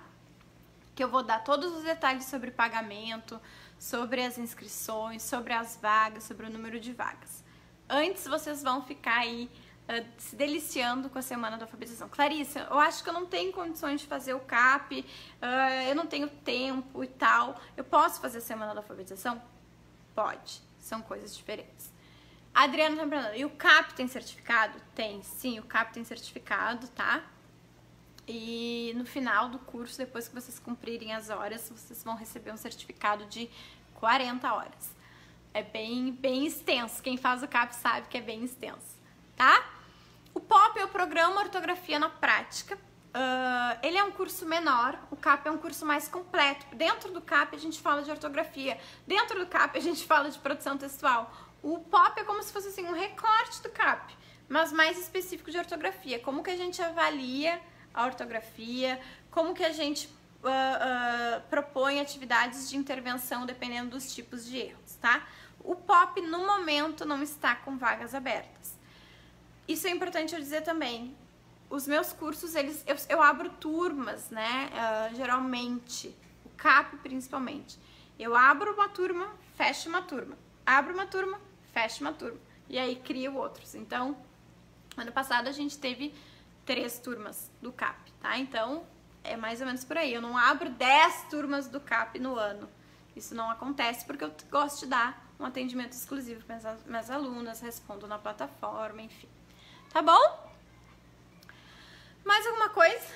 Que eu vou dar todos os detalhes sobre pagamento, sobre as inscrições, sobre as vagas, sobre o número de vagas. Antes vocês vão ficar aí se deliciando com a semana da alfabetização. Clarissa, eu acho que eu não tenho condições de fazer o CAP, eu não tenho tempo e tal. Eu posso fazer a semana da alfabetização? Pode, são coisas diferentes. Adriana tá perguntando, e o CAP tem certificado? Tem, sim, o CAP tem certificado, tá? E no final do curso, depois que vocês cumprirem as horas, vocês vão receber um certificado de 40 horas. É bem extenso. Quem faz o CAP sabe que é bem extenso, tá? O POP é o Programa Ortografia na Prática, ele é um curso menor, o CAP é um curso mais completo. Dentro do CAP a gente fala de ortografia, dentro do CAP a gente fala de produção textual. O POP é como se fosse assim, um recorte do CAP, mas mais específico de ortografia. Como que a gente avalia a ortografia, como que a gente propõe atividades de intervenção dependendo dos tipos de erros, tá? O POP no momento não está com vagas abertas. Isso é importante eu dizer também. Os meus cursos, eu abro turmas, né? Geralmente, o CAP principalmente. Eu abro uma turma, fecho uma turma. Abro uma turma, fecho uma turma. E aí crio outros. Então, ano passado a gente teve 3 turmas do CAP, tá? Então, é mais ou menos por aí. Eu não abro 10 turmas do CAP no ano. Isso não acontece porque eu gosto de dar um atendimento exclusivo para minhas alunas, respondo na plataforma, enfim. Tá bom? Mais alguma coisa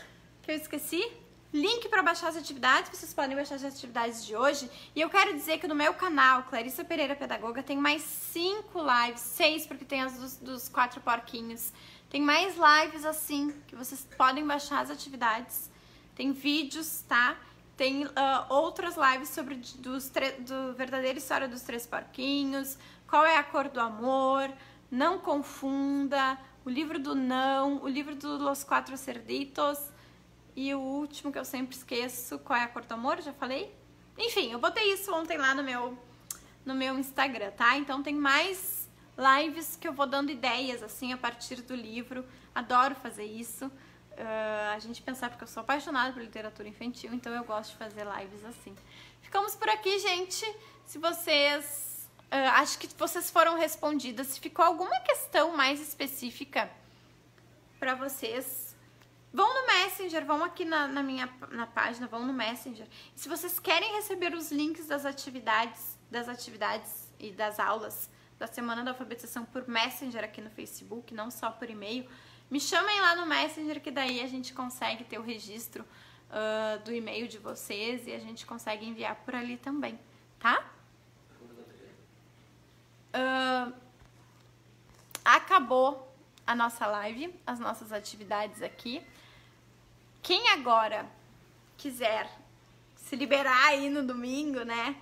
que eu esqueci? Link para baixar as atividades, vocês podem baixar as atividades de hoje. E eu quero dizer que no meu canal, Clarissa Pereira Pedagoga, tem mais 5 lives, 6 porque tem as dos 4 porquinhos. Tem mais lives assim, que vocês podem baixar as atividades. Tem vídeos, tá? Tem outras lives sobre do verdadeira história dos 3 porquinhos, qual é a cor do amor, não confunda, o livro do não, o livro dos Los 4 Cerditos e o último que eu sempre esqueço, qual é a cor do amor, já falei? Enfim, eu botei isso ontem lá no meu Instagram, tá? Então tem mais lives que eu vou dando ideias, assim, a partir do livro. Adoro fazer isso. A gente pensar, porque eu sou apaixonada por literatura infantil, então eu gosto de fazer lives assim. Ficamos por aqui, gente. Se vocês... acho que vocês foram respondidas. Se ficou alguma questão mais específica pra vocês, vão no Messenger, vão aqui na página, vão no Messenger. E se vocês querem receber os links das atividades e das aulas da Semana da Alfabetização por Messenger aqui no Facebook, não só por e-mail, me chamem lá no Messenger, que daí a gente consegue ter o registro do e-mail de vocês e a gente consegue enviar por ali também, tá? Acabou a nossa live, as nossas atividades aqui. Quem agora quiser se liberar aí no domingo, né?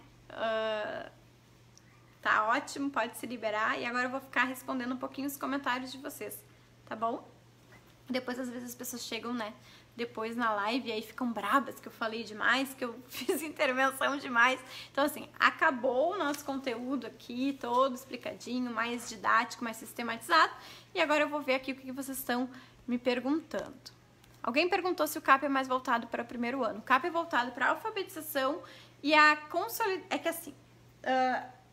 Tá ótimo, pode se liberar. E agora eu vou ficar respondendo um pouquinho os comentários de vocês, tá bom? Depois, às vezes, as pessoas chegam, né, depois na live e aí ficam brabas que eu falei demais, que eu fiz intervenção demais. Então, assim, acabou o nosso conteúdo aqui, todo explicadinho, mais didático, mais sistematizado. E agora eu vou ver aqui o que vocês estão me perguntando. Alguém perguntou se o CAP é mais voltado para o primeiro ano. O CAP é voltado para a alfabetização e a consolidação. É que assim,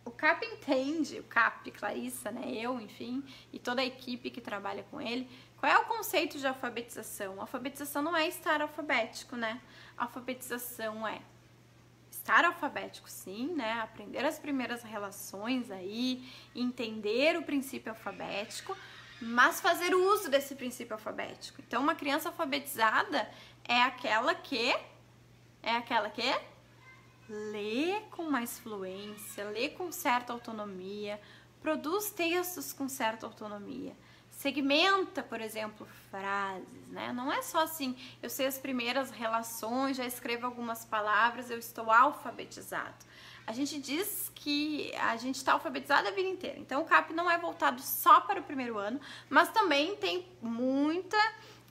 o CAP entende, o CAP, Clarissa, né, eu, enfim, e toda a equipe que trabalha com ele. Qual é o conceito de alfabetização? A alfabetização não é estar alfabético, né? A alfabetização é estar alfabético, sim, né? Aprender as primeiras relações aí, entender o princípio alfabético, mas fazer uso desse princípio alfabético. Então, uma criança alfabetizada é aquela que lê com mais fluência, lê com certa autonomia, produz textos com certa autonomia. Segmenta, por exemplo, frases, né? Não é só assim, eu sei as primeiras relações, já escrevo algumas palavras, eu estou alfabetizado. A gente diz que a gente está alfabetizado a vida inteira. Então, o CAP não é voltado só para o primeiro ano, mas também tem muita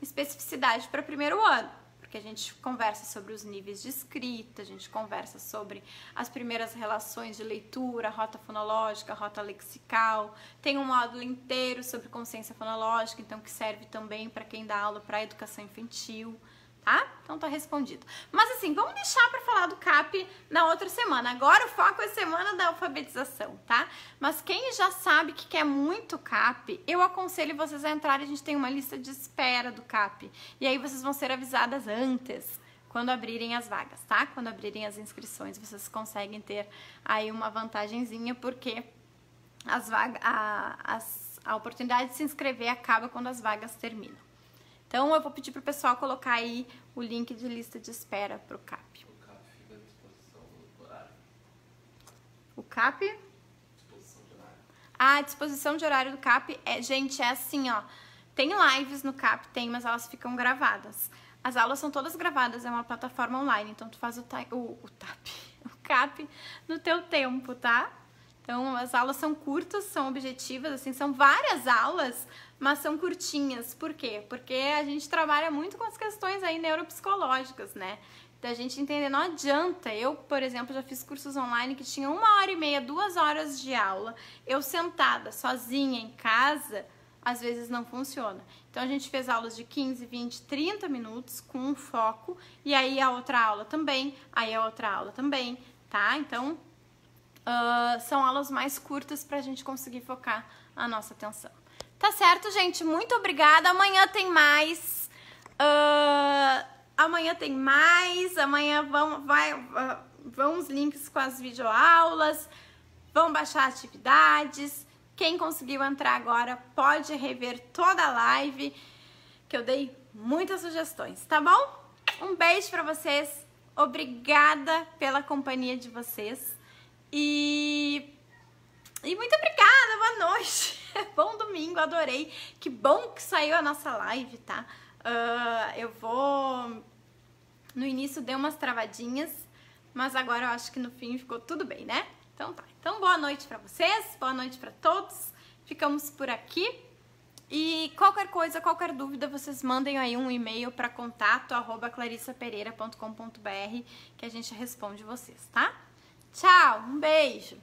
especificidade para o primeiro ano. Porque a gente conversa sobre os níveis de escrita, a gente conversa sobre as primeiras relações de leitura, rota fonológica, rota lexical. Tem um módulo inteiro sobre consciência fonológica, então que serve também para quem dá aula para educação infantil, tá? Então tá respondido. Mas assim, vamos deixar para falar do CAP na outra semana. Agora o foco é semana da alfabetização, tá? Mas quem já sabe que quer muito CAP, eu aconselho vocês a entrarem, a gente tem uma lista de espera do CAP. E aí vocês vão ser avisadas antes, quando abrirem as vagas, tá? Quando abrirem as inscrições, vocês conseguem ter aí uma vantagenzinha, porque a oportunidade de se inscrever acaba quando as vagas terminam. Então, eu vou pedir pro pessoal colocar aí o link de lista de espera pro CAP. O CAP fica à disposição do horário. O CAP? Disposição de horário. A disposição de horário do CAP, gente, é assim, ó. Tem lives no CAP, mas elas ficam gravadas. As aulas são todas gravadas, é uma plataforma online, então tu faz o CAP no teu tempo, tá? Então, as aulas são curtas, são objetivas, assim, são várias aulas, mas são curtinhas. Por quê? Porque a gente trabalha muito com as questões aí neuropsicológicas, né? Da gente entender, não adianta. Eu, por exemplo, já fiz cursos online que tinham 1h30, 2 horas de aula. Eu sentada, sozinha, em casa, às vezes não funciona. Então, a gente fez aulas de 15, 20, 30 minutos com um foco. E aí, a outra aula também. Aí, a outra aula também, tá? Então, são aulas mais curtas pra gente conseguir focar a nossa atenção. Tá certo, gente? Muito obrigada. Amanhã tem mais. Amanhã tem mais. Amanhã vão os links com as videoaulas. Vão baixar atividades. Quem conseguiu entrar agora pode rever toda a live, que eu dei muitas sugestões, tá bom? Um beijo pra vocês. Obrigada pela companhia de vocês. E muito obrigada, boa noite. Bom domingo, adorei. Que bom que saiu a nossa live, tá? No início deu umas travadinhas, mas agora eu acho que no fim ficou tudo bem, né? Então tá. Então boa noite pra vocês, boa noite pra todos. Ficamos por aqui. E qualquer coisa, qualquer dúvida, vocês mandem aí um e-mail para contato@clarissapereira.com.br que a gente responde vocês, tá? Tchau, um beijo!